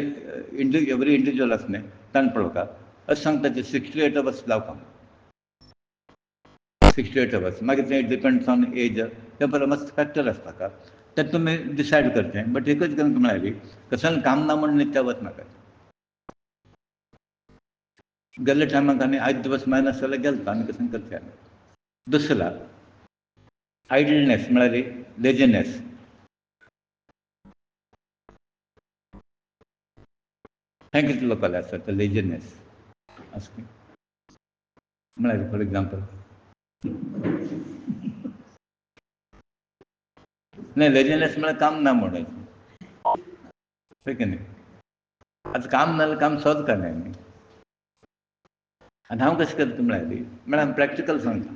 एवरी इंडिविज्युअल आसा न्ही ताणें पळोवता अशें सांगता की 68 अवर्स जावपाक 68 अवर्स मागीर तें डिपेंड्स ऑन एज ते परत मस्त फॅक्टर आसता ताका तें तुमी डिसायड करचें बट एकच गजाल म्हळ्यार कसान काम ना म्हण न्हिदता वचनाका गेल्ले टायमाक आनी 8 दिवस मायनस जाल्यार गेलो आनी कशें करचें दुसरा आयडलनेस म्हळ्यार लेजिनेस हें कितले लोकांले आसा ते लेजिनेस असं म्हळ्यार फॉर एग्जाम्पल नाही लेजिनेस म्हळ्यार काम ना म्हणून होय की नाही आतां काम नाजाल्यार काम सोंत करनाय न्ही आनी हांव कशें करता म्हळ्यार हांव प्रॅक्टिकल सांगता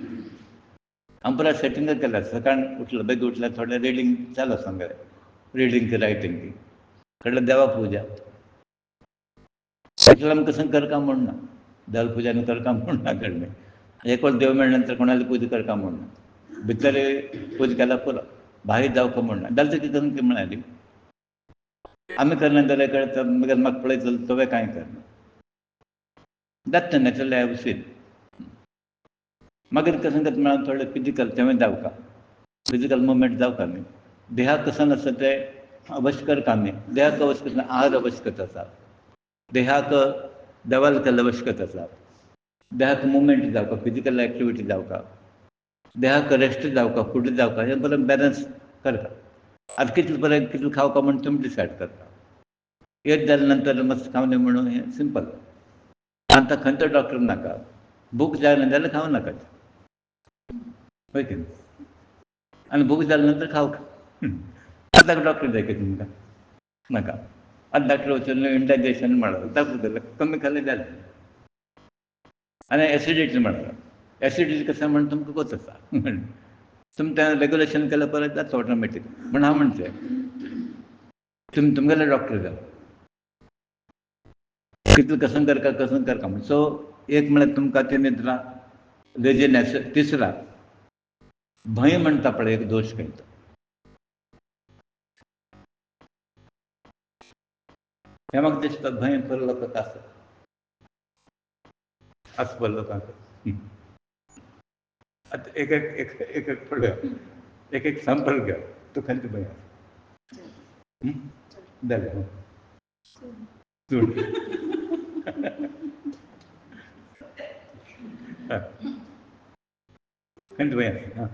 हांव पुरा सेटिंग केल्या सकाळ उठलो बेगीन उठल्यार थोडें रिडींग चालू सांगलें रिडींग की रायटींग की कळ्ळें देवा पुजा इतलें आमकां सांग करका म्हण ना देवा पुजा आनी करका म्हण ना कळ्ळें एकच देव मेळ्ळे नंतर कोणाली पूजा करका म्हण ना भितर पूजा केल्यार पुरो भायर जावका म्हण ना जाल्यार कितें करूंक म्हळ्यार आमी करना जाल्यार कळटा म्हाका पळयतलो तुवें कांय करना जाता नॅचरली हांव सीन मागीर कशें करता म्हळ्यार थोडें फिजिकल तेंवूय जावका फिजिकल मुवमेंट जावका न्ही देहाक कसन आसा तें अवश्य करता न्ही देहाक अवश्य करता आहार आवश्यकता आसा देहाक देवाल केल्ले आवश्यकता आसा देहाक मुवमेंट जावका फिजिकल एक्टिविटी जावका देहाक रेस्ट जावका फूड जावका हें बरें बॅलन्स करता आतां कितलें बरें कितलें खावपा म्हण तुमी डिसायड करता एज जाल्या नंतर मस्त खावं म्हणून हें सिंपल आतां खंयचो डॉक्टर नाका भूक जायना जाल्यार खावं नाका होय की न्ही आनी भूक जाल्या नंतर खावं आतां डॉक्टर जाय की तुमकां नाका आतां डॉक्टर वचून इंडायजेशन म्हणटा डॉक्टर कमी खाल्लें जालें आनी एसिडिटी म्हणटा एसिडिटी कशें म्हण तुमकां कोच आसा तुमी तें रेगुलेशन केल्यार परत जाता ऑटोमॅटीक म्हण हांव म्हणचें तुमगेले डॉक्टर जाय कितलें कसन करता म्हण सो एक म्हळ्यार तुमकां ती निद्रा लेजिनेस तिसरा भंय म्हणटा पळय एक दोश खंयचो हें म्हाका दिसता भंय बरो लोकांक आसा पळय लोकांक आतां एक पळय एक सॅम्पल घेया तुका खंयचो भंय आसा जालें खंयचो भंय आसा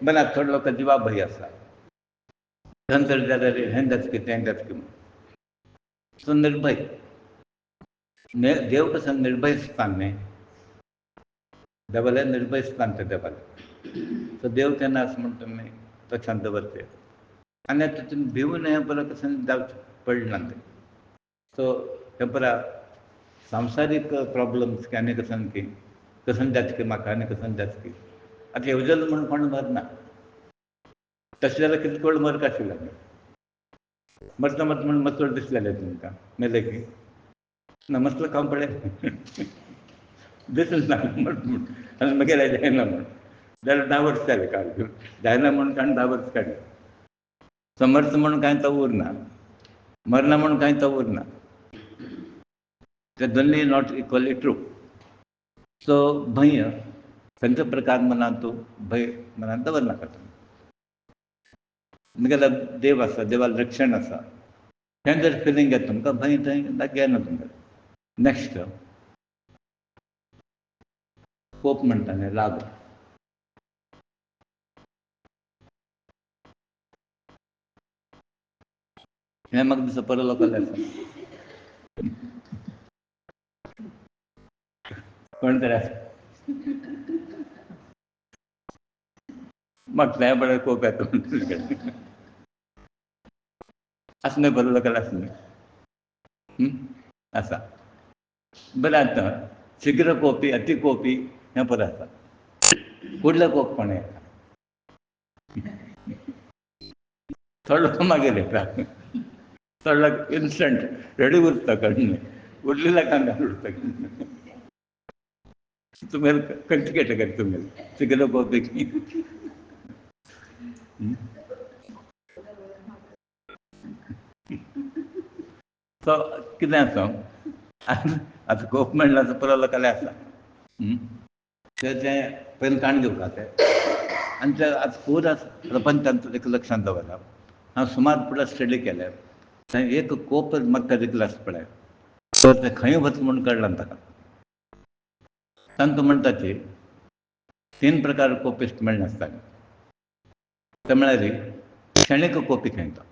बरें आतां थोडे लोकांक जिवा भंय आसा धनसर जाल्यार हें जाता की तें जाता की म्हूण सो निर्भय देव कसो निर्भय स्थान न्ही देवालें निर्भय स्थान तें देवालें सो देव केन्ना आसा म्हण तुमी तो शांत दवरचें आनी तितून भिवून हें बरें कशें जावचें पडना तें सो हें पळय सांसारीक प्रॉब्लम्स आनी कसन की कसन जाता की म्हाका आनी कसन जाता की आतां येवजल म्हण कोण मरना तशें जाल्यार कितें कोण मरता आशिल्लो मरता म्हण मचोड दिसलेलें तुमकां मेले की ना मसलो खावन पळय दिसलें ना म्हण आनी मागीर जायना म्हण जाल्यार 10 वर्स जालें काडून जायना म्हण ताणें 10 वर्स काडलें समर्थ म्हण कांय तो उरना मरना म्हण कांय तो उरना ते दोनूय नॉट इक्वली ट्रू सो भंय खंयचो प्रकार मनांत तूं भंय मनांत दवरनाका तुमी म्हगेलो देव आसा देवालें रक्षण आसा तें जर फिलींग येता तुमकां भंय थंय येना तुमकां नॅक्स्ट कोप म्हणटा न्ही राग हें म्हाका दिसता बरो लोकांलें आसा कोण तरी आसा म्हाका त्या बरें कोप येता आसा न्हय बरो लोकांलें आसा न्हय आसा बरें आतां शीघ्र कोपी अती कोपी हें बरें आसा फुडलो कोप कोणें येता थोडो लोक मागीर येता थोडो लोक इन्स्टंट रेडी उरता कळ्ळें न्ही उरलेल्या कांगार उरता तुगेले खंयची कॅटेगरी तुगेली शीघ्र कोपी सो कितें आसा आतां कोप म्हणल्यार बरो लोकांलें आसा तें पयलीं काण घेवपाक जाय आनी तें आतां खूब प्रपंचांत एक लक्षांत दवरप हांव सुमार फुडें स्टडी केल्या थंय एक कोप म्हाका रिगला पळय तर तें खंय वता म्हूण कळना ताका तांकां म्हणटा तीन प्रकार कोपिश्ट मेळनासताले ते म्हळ्यार क्षणिक कोपी खेळटा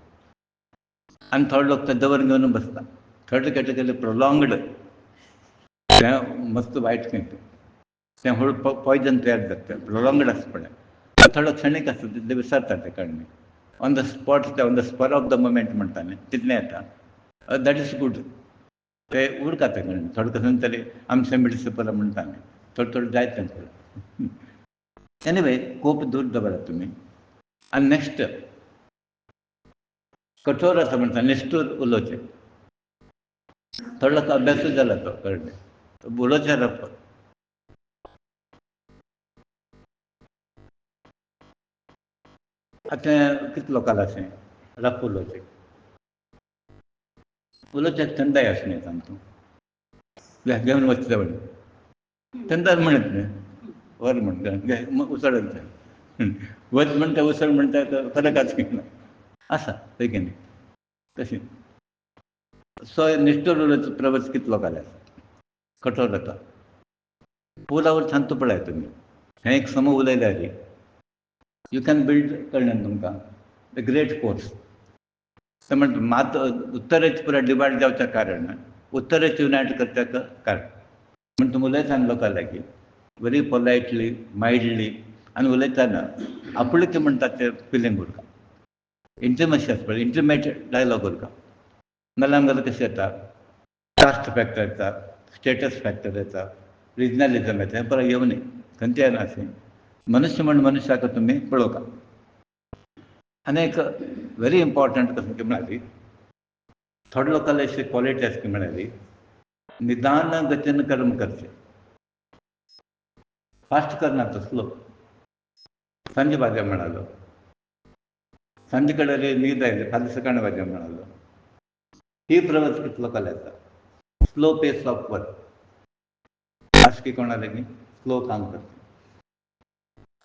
आणि थोडे लोक ते दवर घेऊन बसता. थोडे केले प्रोलॉंगड ते मस्त वाईट खेळते ते हळू पॉयजन तयार जाते. प्रोलॉंगड असं पडे थोडं क्षणिक असतं ते विसरतात ते कळणे. ऑन द स्पॉट ते on the spur of the moment म्हणटा न्ही तितलें येता. That is good. ते उरता ते कळणे थोडं कसं तरी आमचे म्युनिसिपल म्हणटा न्ही थोडं जायत तेंचें. एनिवे कोप दूर दवरा तुमी. आनी नेक्स्ट कठोर असं म्हणटा निश्ठूर उलोवचें. थोडो लोक अभ्यासूच जाला तो कळ्ळें उलोवचें रप. आतां कितले लोकांक अशें रफ उलोवचें. उलोवचें थंडाय अशें न्ही सामको घेवन वचचें म्हण थंडार म्हणत न्ही वर म्हण उसळ वच म्हणटा उसळ म्हणटा फरक आसा आसा पळय की न्ही तशें. सो निश्ठूर उलोवचो प्रवच कितलो लोकांक आसा कठोर जाता. पुलावर शांत पळय तुमी. हें एक समो उलयल्यार यू कॅन बिल्ड कळ्ळें तुमकां द ग्रेट फोर्स. ते म्हणटा मात उत्तरेच पुरो डिवायड जावच्या कारण उत्तरेच युनायट करच्या कारण म्हण तुमी उलयतना लोकां लागीं व्हेरी पोलायटली मायल्डली आनी उलयतना आपुलकी म्हणटा तें फिलींग उरता. इंटिमसी आसता पळय इंटिमेट डायलॉग उरता. नाल्यार आमगेलें कशें येता कास्ट फॅक्टर येता स्टेटस फॅक्टर येता रिजनलिजम येता हें परत येवं न्ही खंयचे येना अशें. मनुश्य म्हण मनशाक तुमी पळोवता. आनी एक व्हेरी इम्पॉर्टंट कसं म्हणाली थोडे लोकांना अशी क्वॉलिटी आसता म्हणाली निदान गतीन कर्म करचें. फास्ट करना तो स्लो. सांजे भाज्या म्हणालो सांजे कडेन न्हीद आयली फाल्यां सकाळीं भाज्या म्हणालो. ही प्रवच कितलो लोकांक येता. Slow pace of work. Fast की कोणा लागीं स्लो काम करता.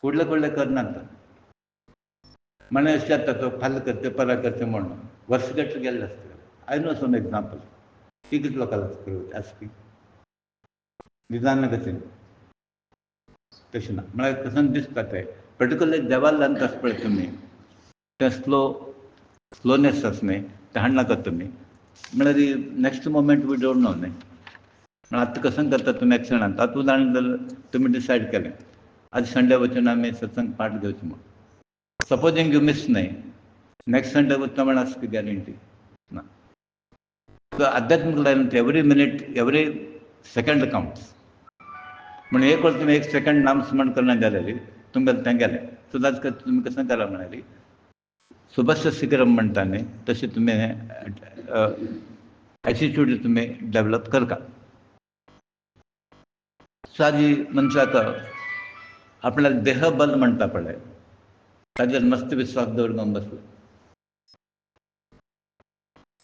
फुडलें करनात. म्हणे अशें जाता तो फाल्यां करचें परां करचें म्हणून वर्स गट्ट गेल्ले आसता. I know some example. ती कितलो लोकांक आसता निदान गतीन तशें ना. म्हळ्यार कसं दिसता तें पर्टिक्युलरली देवाक लागून आसता पळय तुमी तें स्लोनेस आसा न्ही तें हाडनाकात तुमी. म्हळ्यार next moment we don't know न्ही. आतां कसं करता तुमी एक्सिडंट आतां उदाहरण जाल्यार तुमी डिसायड केलें आज संडे वचून आमी सत्संग पाठ घेवचो म्हूण. सपोजींग यू मिस न्ही नॅक्स्ट संडे वता म्हण आसता गॅरेंटी ना. सो आध्यात्मीक लायनींत every minute every second counts. म्हण एक वर्स तुमी एक सेकंड नामस्मरण करना जाल्यार तुमगेलें तें गेलें. सो ताजे खातीर तुमी कसं करा म्हणाली सुबस्य शीघ्रम म्हणटा न्ही तशें तुमी एटिट्यूड तुमी डेवलप करता. सादी मनशाक आपल्याला देहबल म्हणटा पळय ताजेर मस्त विश्वास दवरून बसलो.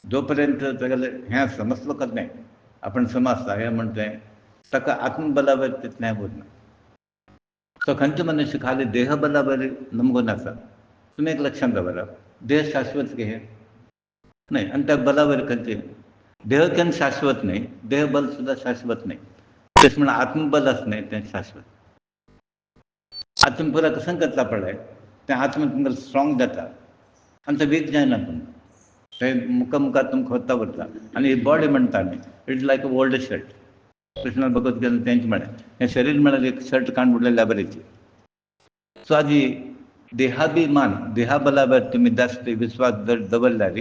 जो पर्यंत तेगेलें हें आसता मसलो करता आपण समजता हें म्हणटें ताका आत्मबला वयर तितलें उरना. तो खंयचे मनुश्य खाली देहबला वयर नमून आसा. तुमी एक लक्षांत दवरात देह शाश्वत घे न्हय आनी त्या बला वयर खंयचे देह केन्ना शाश्वत न्ही देहबल सुद्दां शाश्वत न्ही. तशें म्हण आत्मबल आसा न्ही तें शाश्वत. आतां तुमी पुरो कसं करता पळय तें आत्म तुमगेलें स्ट्रॉंग जाता आनी तें वीक जायना तुमकां. तें मुखार तुमकां व्हरता व्हरता आनी ही बॉडी म्हणटा न्ही it's like a old shirt. कृष्णान भगवतगीतेन तेंच म्हळें हें शरीर म्हळ्यार एक शर्ट काडून उडयल्या बरेची. सो आजी देहाभिमान देहा बला वयर तुमी जास्त विस्वास जर दवरल्यार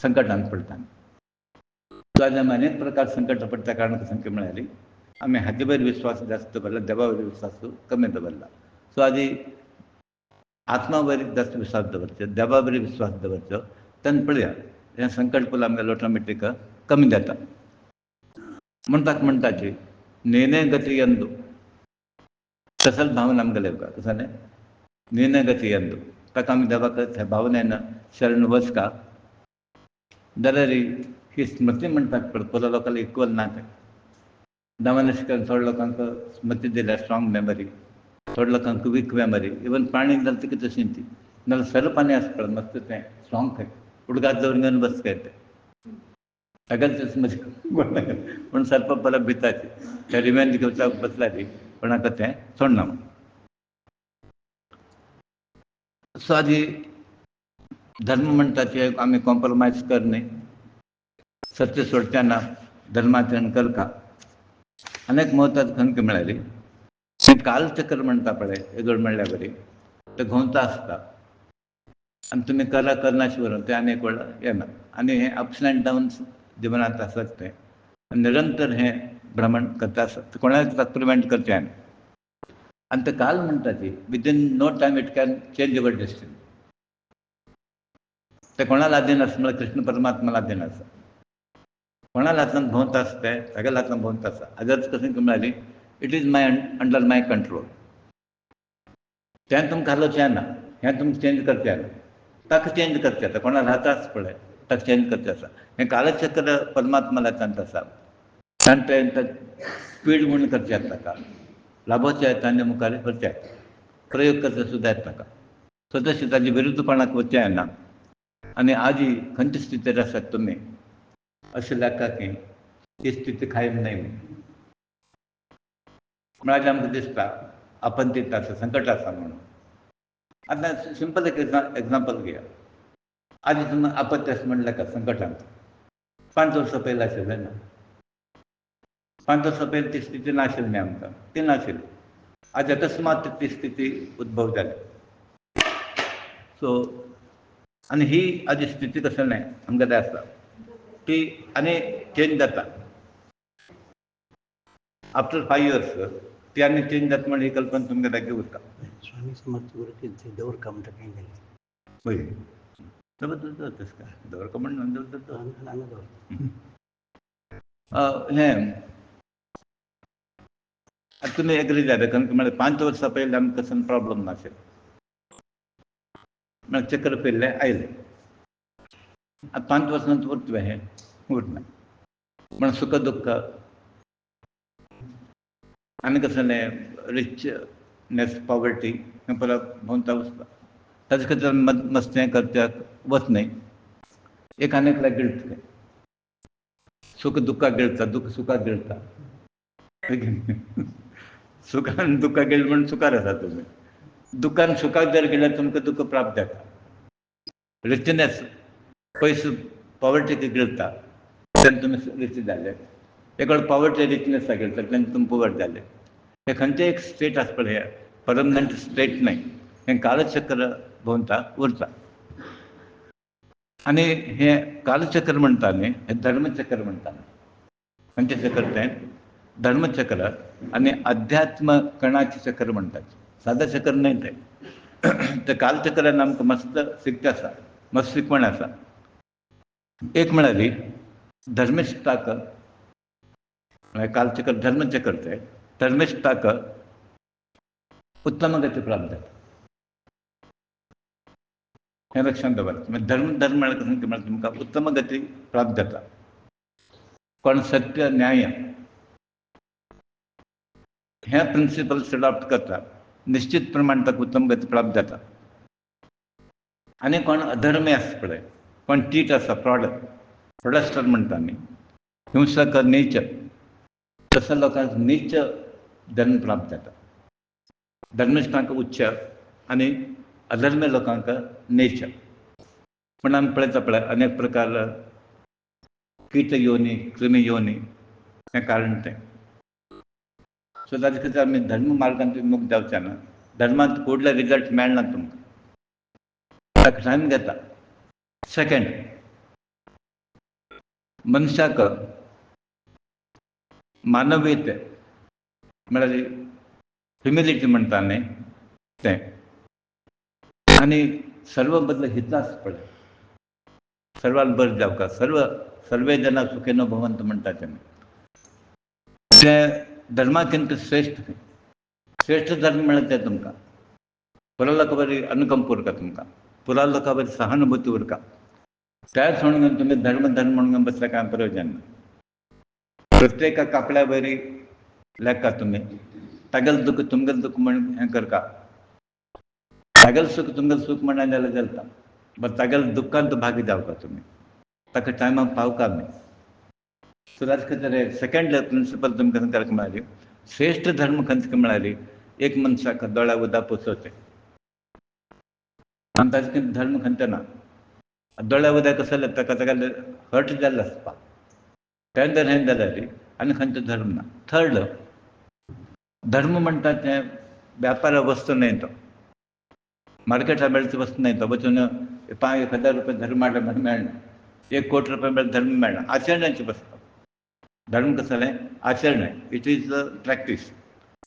संकटांत पडटा. सो आज आमी अनेक प्रकार संकट पडटा कारण सांगता म्हळ्यार आमी हाजे वयर विस्वास जास्त दवरला देवा वयर विस्वास कमी दवरला. सो आजी आत्मा वयर जास्त विस्वास दवरचो देवा वयर विस्वास दवरचो तेन्ना पळया हें संकट पयलीं आमगेलें ऑटोमॅटीक कमी जाता. म्हणटाची नेने गती यंदू तसलच भावना आमगेले कसं जालें नेने गती यंदू ताका आमी देवाक ह्या भावनेन शरण वचका जाल्यार ही स्मृती म्हणटात पळय पयल्या लोकांक इक्वल ना तें. देवान अशें करून थोड्या लोकांक स्मृती दिल्या स्ट्रॉंग मेमरी थोड्या लोकांक वीक मेमरी इवन प्राणी जाल्यार तिका तशीं ती नाल्यार सरळ पाणी आसता पळय मस्त तें स्ट्रॉंग खंय उदकांत दवरून घेवन बसता तें ताकाच पूण सरपा परत भिताची त्या रिवेंज घेवपाक बसल्यार कोणाक तें सोडना. सो आजी धर्म म्हणटा ते आमी कॉम्प्रोमायज करणे, सत्य सोडतना धर्माचरण करता. अनेक महत्वाची खंत मिळाली. कालचक्र म्हणता पळय एगड म्हणल्या बरी ते घोंवता आसता आणि तुम्ही करा करनाशिवाय ते अनेक वेळा येणार आणि हे अप्स अँड डाऊन्स जीवनात असत ते निरंतर हे भ्रमण करता असत कोणाला प्रिव्हेंट करते आणि ते काल म्हणता ती within no time it can change your destiny. ते कोणाला अधीन असं मला कृष्ण परमात्माला अधीन असं कोणाला हातून भोवत असते सगळ्याला हातून भोवत असता अगरच कशी मिळाली it is my under my control. त्यान तुमकां हालोवचें ना हें तुमकां चेंज करचें ना ताका चेंज करचें आसा कोणाला रावताच पळय ताका चेंज करचें आसा. हें कालचक्र परमात्माला हातांत आसा ताणें तें स्पीड म्हणून करचें येता ताका लाभोवचें येता आनी मुखार करचें येता प्रयोग करचें सुद्दां येता ताका. सो तशें ताजे विरुध्द कोणाक वचचें येना आनी आजी खंयचे स्थितीर आसात तुमी अशें लेखा की ती स्थिती कायम नाही म्हळ्यार आमकां दिसता आपत्तीत आसा संकट आसा म्हणून. आतां सिंपल एक एग्जांपल घेया. आजी तुमी आपत्ती आसा म्हणलें का संकटांत 5 वर्सां पयलीं आशिल्लें ना 5 वर्सां पयलीं ती स्थिती नाशिल्ली न्ही आमकां ती नाशिल्ली. आज अकस्मात ती स्थिती उद्भव जाली. सो आनी ही आजी स्थिती कशें न्हय आमकां जाय आसता ती आनी चेंज जाता. आफ्टर 5 years ती आनी चेंज जाता म्हणजे ही कल्पना तुमकां जागी उरता. स्वामी समर्थ गुरुकींचे दौर का म्हणटा काही नाही. पळय जबरदस्त तशें काय दवर का म्हणून हें आतां तुमी एग्री जाले कारण म्हळ्यार 5 वर्सां पयलीं आमकां कसलो प्रॉब्लम नाशिल्लो म्हळ्यार चक्र फिरलें आयलें. आतां 5 वर्सांत उरता हें उरना म्हण सुख दुख्ख आनी कसलें रिचनेस पॉवर्टी हें परत भोंवता वचता ताजे खातीर मस्तें करच्याक वचनय एक आनेकल्या गिळटा सुख दुख्खाक गिळटा दुख्ख सुखाक गिळटा सुखान दुख्खाक गिळटा म्हण सुखार आसा तुमी दुख्खान सुखाक जर गिळ्ळ्यार तुमकां दुख्ख प्राप्त जाता. रिचनेस पयसो पॉवर्टीक गिळटा तेन्ना तुमी रिच जाले एक वेळ पॉवर्टी रिचनेसाक गिळटा तेन्ना तुमी पुवर जाले. हे खंयचें एक स्टेट आसा पळय परमनंट स्टेट न्हय हें कालचक्र भोंवता उरता. आनी हें कालचक्र म्हणटा न्ही हें धर्मचक्र म्हणटा. खंयचें चक्र तें धर्मचक्र आनी अध्यात्म कणाचें चक्र म्हणटात. सादें चक्र न्हय तें तें कालचक्रान आमकां मस्त शिकता आसा मस्त शिकवण आसा. एक म्हळ्यार धर्मिष्ठाक म्हळ्यार कालचक्र धर्मचक्र तें धर्मिष्ठाक उत्तम गती प्राप्त जाता. हें लक्षांत दवरात म्हणजे धर्म म्हळ्यार कसो म्हळ्यार तुमकां उत्तम गती प्राप्त जाता. कोण सत्य न्याय हे प्रिंसिपल्स अडॉप्ट करता निश्चित प्रमाण ताका उत्तम गती प्राप्त जाता. आनी कोण अधर्मी आसा पळय कोण टीट आसा फ्रॉडस्टर म्हणटा न्ही हिंसक नीच तसल्या लोकांक नीच धर्म प्राप्त जाता. धर्मिष्ठांक उच्च आनी अधर्मी लोकांक नीच. पूण आमी पळयता पळय अनेक प्रकार कीट योनी क्रिमी योनी हें कारण तें. सो ताजे खातीर आमी धर्म मार्गांत मुक्त जावचें ना. धर्मांत फुडले रिजल्ट मेळना तुमकां ताका टायम घेता. सेकेंड मनशाक मानवीयते म्हळ्यार ह्युमिलिटी म्हणटा न्ही तें आनी सर्व बदल हित आसा पळय सर्वान बरें जावंक सर्वे जना सुखिनो भवंतु म्हणटा तें धर्मांत श्रेश्ठ धर्म म्हळ्यार तें तुमकां पुरा लोकां बरी अनुकंप उरता तुमकां पुरा लोकां बरी सहानुभुती उरता. त्याच म्हणून तुमी धर्म म्हणून बसल्या काय प्रयोजन ना. प्रत्येकाक आपल्या बरी लेखा तुमी तागेलें दुख तुमगेलें दुख म्हण हें करता तागेलें सुख तुमगेलें सुख म्हण जाल्यार चलता बट तागेलें दुख्खांत भागी जावका तुमी ताका टायमाक पावका न्ही. सो ताजे खातीर सेकेंड प्रिंसिपल तुमकां करपाक मेळ्ळी श्रेश्ठ धर्म खंयचो म्हळ्यार एक मनशाक दोळ्या उदक पोसोवचें आनी ताजे खातीर धर्म खंयचो ना. दोळ्या उदय कसं ताका ताका हर्ट जाल्लो आसपा तें जर हें जाल्यार आनी खंयचो धर्म ना. थर्ड, धर्म म्हणटा तें व्यापार वस्तू न्हय तो, मार्केटार मेळची वस्तू न्हय तो. बसून 1,000 रुपये धर्म मेळना, 1 कोटी रुपये मेळ्ळे धर्म मेळना. आचरणाची वस्त धर्म कसलें आचरण. It is a practice,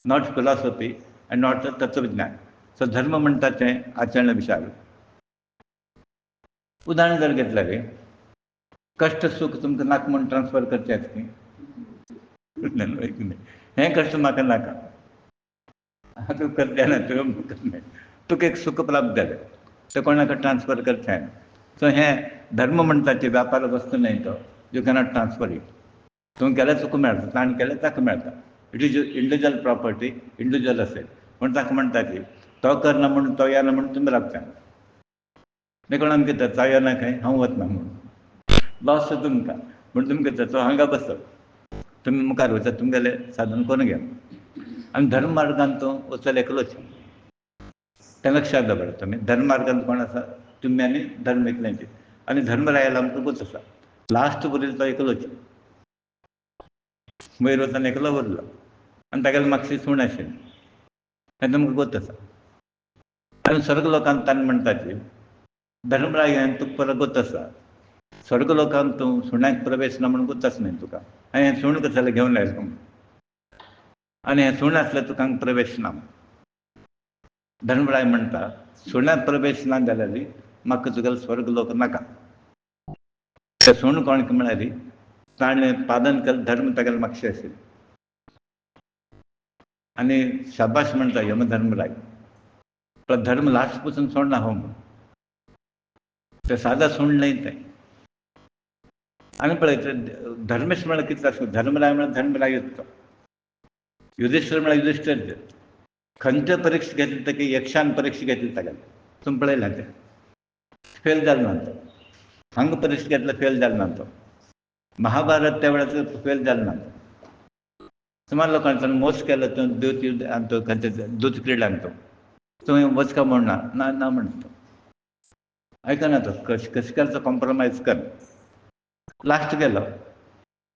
not philosophy and not तत्वज्ञान. सो धर्म म्हणटा तें आचरण विचार. उदाहरण जर घेतलें रे, कष्ट सुख तुमकां नाका म्हूण ट्रान्सफर करचें न्ही. हें कष्ट म्हाका नाका, तूं करचें ना, तुका एक सुख प्राप्त जालें, तें कोणाक ट्रान्सफर करचें ना. सो हें धर्म म्हणटा ती व्यापार वस्तू न्हय तो. You cannot transfer it. तुवें केल्यार तुका मेळटा, ताणें केल्यार ताका मेळटा. It is individual property, individual asset. पूण ताका म्हणटा ती तो करना म्हणून तो येना म्हणून तुमी रावचें. कोणाक कितें तो येना खंय हांव वचना म्हणून लॉस तुमकां. म्हण तुमी कितें तो हांगा बसप, तुमी मुखार वचत, तुमगेलें साधन करून घेवप. आनी धर्म मार्गान तूं वचल एकलोच. तें लक्षात दवरात तुमी. धर्म मार्गान कोण आसा? तुमी आनी धर्म एकल्यांचे. आनी धर्मरायाला आमकां गोच आसा. लास्ट उरलो तो एकलोच. वयर वचून एकलो उरलो आनी तागेली मातशी सूण आशिल्ली, हें तुमकां गोत आसा. आनी स्वर्ग लोकांत ताणें म्हणटा की धर्मराय हें तुका परत गोत आसा. स्वर्ग लोकांत तूं सुण्याक प्रवेश ना म्हणून गोत आसा न्ही तुका. हांवें हें सूण कशें घेवन आयलो आनी हें सूण आसल्यार तुका हांगा प्रवेश ना. धर्मराय म्हणटा सुण्याक प्रवेश ना जाल्यार म्हाका तुगेलो स्वर्ग लोक नाका. तें सूण कोणाक म्हळ्यार ताणें पालन केलें धर्म तागेलें मातशें आशिल्लें. आनी शाबाश म्हणटा यमधर्मराय, पण धर्म लास्ट पसून सोडना हो म्हणून. तें सादा सूण न्हय तें. आनी पळय धर्मेश म्हळ्यार कितें आसता? धर्मराय म्हळ्यार धर्मरायच तो. युधिष्ठीर म्हळ्यार युधिष्ठीर. खंयच्यो परीक्षा घेतली ताका 100 परीक्षा घेतली तागेली. तुमी पळयलां तें फेल जालो ना तो. हांगा परीक्षा घेतल्यार फेल जालो ना तो. महाभारत त्या वेळाचेर फेल जालो ना तो. सुमार लोकांनी मोस केलो तो दूत क्रिडांत तो. थंय वचका म्हणना, ना ना म्हणटा तो. आयकना तो. कशें करचो कॉम्प्रोमायज कर. लास्ट गेलो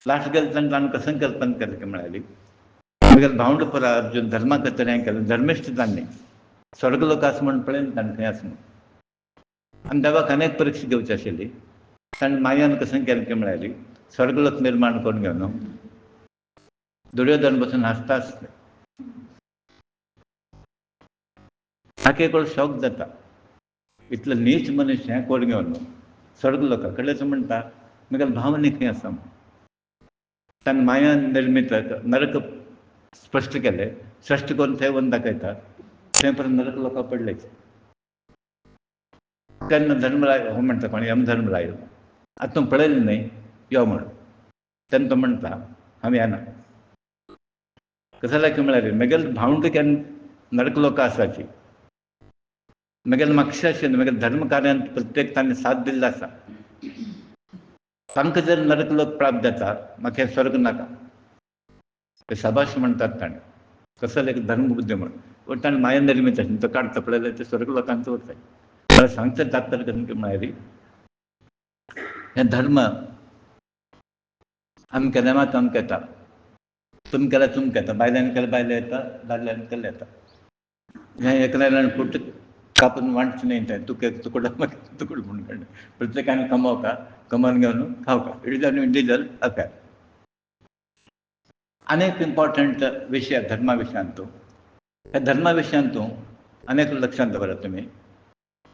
तेन्ना ताणें कसंकल्पन केलें की म्हळ्यार म्हगेलो भावंड पुरो अर्जून धर्मा खातीर हें केलें. धर्मिश्ट ताणें स्वर्ग लोक आसा म्हूण पळयलें ताणें खंय आसा म्हूण. आनी देवाक अनेक परीक्षा घेवची आशिल्ली. ताणें मायान कशें केलें की म्हळ्यार स्वर्ग लोक निर्माण करून घेवन दुर्योधन बसून हांसता आसता. ताका एक वेळ शॉक जाता, इतलो नीच मनीस हें करून घेवन स्वर्ग लोका कडेन म्हणटा म्हगेलो भाव न्ही खंय आसा म्हणून. ताणें मायान निर्मीत नरक स्पश्ट केले. स्पश्ट करून थंय व्हरून दाखयता. थंय परत नरक लोकां पडले. तेन्ना धर्मराय हो म्हणटा, कोण यमधर्मराय, आतां तूं पळयलें न्हय यो म्हणून. तेन्ना तो म्हणटा हांव येना. कसं जालें की म्हळ्यार म्हगेलो भावंड केन्ना नरक लोकां आसाची. म्हगेलें मातशें आशिल्लें म्हगेलें धर्म कार्यांत प्रत्येक ताणें साथ दिल्लो आसा. तांकां जर नरक लोक प्राप्त जाता, म्हाका हें स्वर्ग नाका. ते शाबाश म्हणटात ताणें. कसले एक धर्म बुद्धी म्हणून. पूण ताणें माया निर्मीत आशिल्लें. तो काडटा पळयलें ते स्वर्ग लोकांत वताय. मला सांगचें तात्पर्य कशें की म्हळ्यार हें धर्म आमी केल्या मात आमकां येता. तुमी केल्यार तुमकां येता. बायलांनी केल्यार बायले येता, दादल्यांनी केल्यार येता. हें एकल्यान फूट कापून वांटचें न्हय तें. तुका एक तुकडो म्हाका एक तुकडो म्हणून प्रत्येकान कमोवका, कमोवन घेवन खावका. It is an individual affair. अनेक इम्पॉर्टंट विशय धर्मा विशयांत. ह्या धर्मा विशयांत अनेक लक्षांत दवरात तुमी.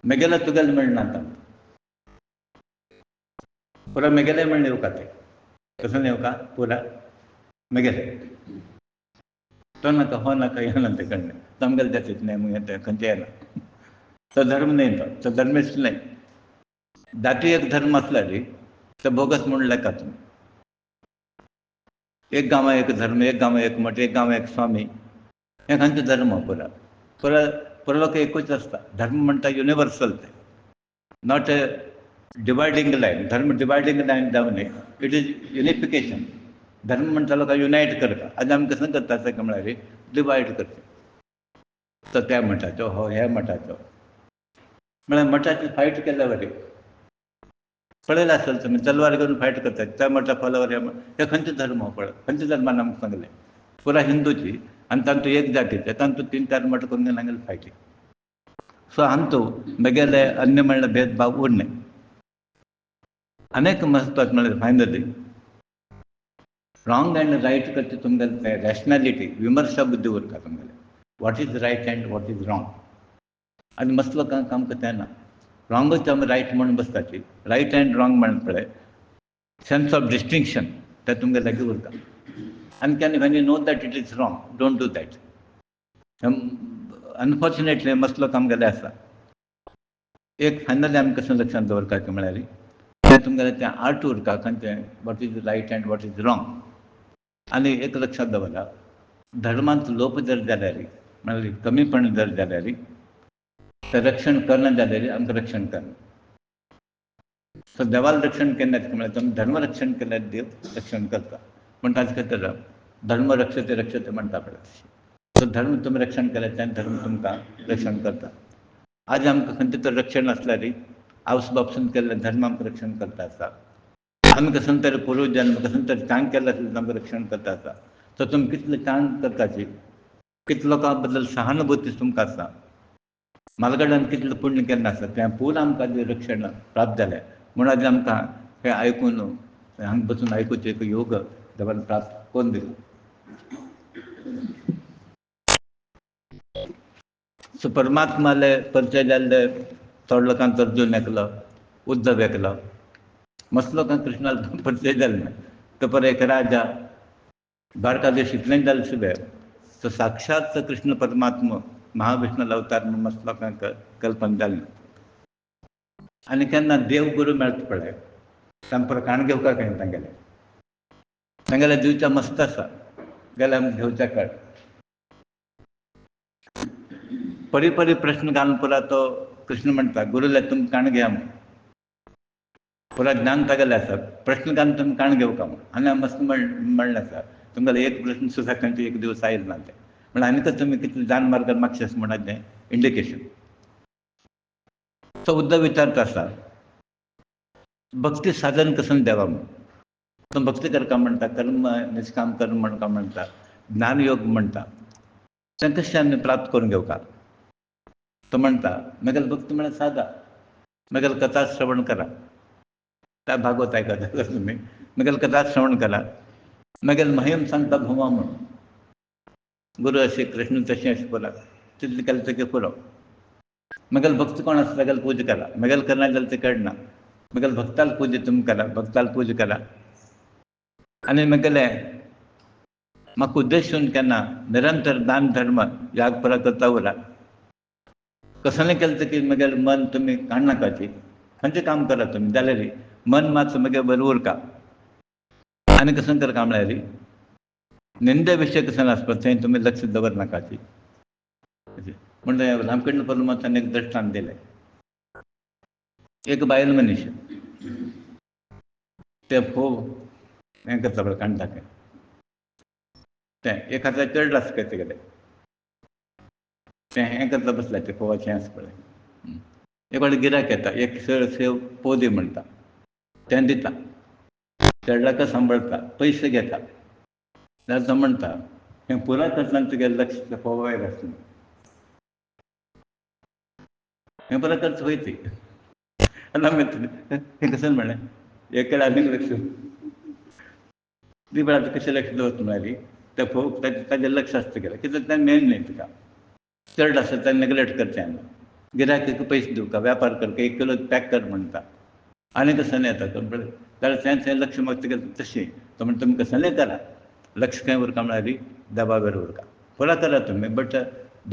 म्हगेलो तुगेलो मेळना तांकां. पुरो म्हगेलें म्हण येवका तें. कसो येवका पुरा म्हगेलें. तो नाका, हो नाका, हें ना तें कळ्ळें. तो आमगेलें जातींत न्हय म्हूण तें खंयचें येना. तो धर्म न्हय तो धर्मिश्ट न्हय. जाती एक धर्म आसल्यार तो बोगस म्हूण लेखा तुमी. एक गांवां एक धर्म, एक गांवां एक मठ, एक गांवां एक स्वामी. हें खंयचो धर्म हो पुरो? पुरो लोक एकूच आसता. धर्म म्हणटा युनिवर्सल तें, नॉट अ डिवायडींग लायन. धर्म डिवायडींग लायन जावं न्हय. It is unification. धर्म म्हणटा लोकांक युनायट करता. आनी आमी कसं करता तेका म्हळ्यार डिवायड करता. तो त्या मठाचो, हो ह्या मठाचो. म्हळ्यार मठाची फायट केल्या वरी पळयला असेल तुम्ही तलवार घेऊन फायट करतात त्या मोठ्या फॉलोवर हे खंयचे धर्म हो पळय खंयचे धर्मान आमकां सांगले पुरा हिंदूची आनी तांतू एक जातीचे तांतू 3-4 मठ करून सांगले फायटींग सो आमचो म्हगेले अन्य म्हणल्यार भेदभाव उरणे अनेक महत्वाचे म्हणल्यार फायनली रॉंग अँड रायट करते तुमगेले रॅशनॅलिटी विमर्शा बुद्धी उरता तुमगेले what is right and what is wrong आनी मस्त लोकांक आमकां तेन्ना रॉंगच आमी रायट म्हणून बसताची रायट अँड रॉंग म्हणून पळय सेन्स ऑफ डिस्टिंक्शन ते तुमगे लागीं उरता आनी can Wien you know that it is wrong don't do that unfortunately मस्त लोक आमगेले आसा एक फायनली आमी कशें लक्षांत दवरपाचें म्हळ्यार तें तुमगेलें तें आर्ट उरता खंयचें what is right and what is wrong आनी एक लक्षांत दवरा धर्मांत लोप जर जाल्यार म्हळ्यार कमीपण जर जाल्यार तें रक्षण करना जाल्यार आमकां रक्षण करना सो देवाल रक्षण केन्ना म्हळ्यार तुमी धर्म रक्षण केल्यार देव रक्षण करता पूण ताचे खातीर धर्म रक्षते रक्षते म्हणटा पळय सो धर्म तुमी रक्षण केल्यार तें धर्म तुमकां रक्षण करता आज आमकां खंयचें तर रक्षण आसल्यार आवस बापूसून केल्लें धर्म आमकां रक्षण करता आसा आमी कसले तरी पूर्व जन्म कसले तरी चांग केल्ले आसलें आमकां रक्षण करता आसा सो तुमी कितलें चांग करताची कितले लोकां बद्दल सहानुभुती तुमकां आसा म्हाजे कडल्यान कितलें पुण्य केन्ना आसा तें पूर्ण आमकां रक्षण प्राप्त जालें म्हूण आज आमकां हें आयकून हांगा बसून आयकुचें एक योग देवान प्राप्त करून दिलो सो परमात्माले परिचय जाल्ले थोड्या लोकांक अर्जून एकलो उद्धव एकलो मस्त लोकांक कृष्णालो परिचय जालो ना तो पर एक राजा द्वारकाधीश इतलें जालें सुद्दां तो साक्षात कृष्ण परमात्मा महाविष्णू अवतार म्हूण मस्त लोकांक कल्पना जाली ना आनी केन्ना देव गुरू मेळटा पळय तांचे परस काण घेवपाक येना तांगेले दिवचें मस्त आसा गेल्यार आमकां घेवचें कळ परी परी प्रश्न घालून पुरा तो कृष्ण म्हणटा गुरुले तुमी काण घेया म्हूण पुरा ज्ञान तागेलें आसा प्रश्न घालून तुमी काण घेवका म्हूण आनी मस्त म्हणलें आसा तुमगेले एक प्रश्न सुद्दां खंयचे एक दीस आयल ना तें म्हळ्यार आनीकच तुमी कितलें जान मार्गार मागशें आसा म्हणून इंडिकेशन तो उद्धव विचारता आसा भक्ती साधन कसं देवा म्हूण तो भक्ती करता म्हणटा कर्म निश्काम कर्म म्हणटा म्हणटा ज्ञानयोग म्हणटा तें कशें आमी प्राप्त करून घेवका तो म्हणटा म्हगेली भक्ती म्हळ्यार सादा म्हगेली कथा श्रवण करा त्या भागवत आयकता तुमी म्हगेली कथा श्रवण करा म्हगेली महिम सांगता भोमा म्हणून गुरू अशें कृष्ण तशें अशें पुरो तितलें केलें तेगे पुरो म्हगेली भक्त कोण आसा तागेली पूजा करा म्हगेली करना जाल्यार तें कळना म्हगेली भक्ताल पूजा तुमी करा भक्ताल पूजा करा आनी म्हगेलें म्हाका उद्देशून केन्ना निरंतर दान धर्म याग पुरा करता उरा कसलें केलें तें की म्हगेलें मन तुमी काडनाकाची खंयचें काम करा तुमी जाल्यार मन मातसो म्हगे बरें उरता आनी कसलें करता म्हळ्यार निंदे विशय कसलें आसता थंय तुमी लक्ष दवरनाकाची म्हणजे रामकृष्ण परमात्मान एक दृश्टांत दिलें एक बायल मनीस तें फोव हें करता पळय काणटा तें एक हातार चेडूं आसा खंय तेगेलें तें हें करता बसलें तें फोवाचें आसा पळय एक फावटी गिरायक येता एक सेव फोव दी म्हणटा तें दिता चेडलाका सांबाळटा पयशे घेता जाल्यार तो म्हणटा हें पुराय करतना तुगेलें लक्ष त्या फोवा वयर आसलें हें पुराय खर्च वयता आनी आमी हें कशें म्हणलें एक केल्यार आनीक लक्ष ती वेळार कशें लक्ष दवरता म्हळ्यार त्या फोव ताजें लक्ष आसता गेलें कित्याक तें मेन न्ही तुका चड आसा तें नेग्लेक्ट करचें ना गिरायकाक पयशे दिवका वेपार करता 1 किलो पॅक कर म्हणटा आनी कसलें येता जाल्यार तें लक्ष मागता तेगेलें तशें तो म्हणटा तुमी कसलेंय करा लक्ष खंय उरता म्हळ्यार देवा वयर उरता पुरा करा तुमी बट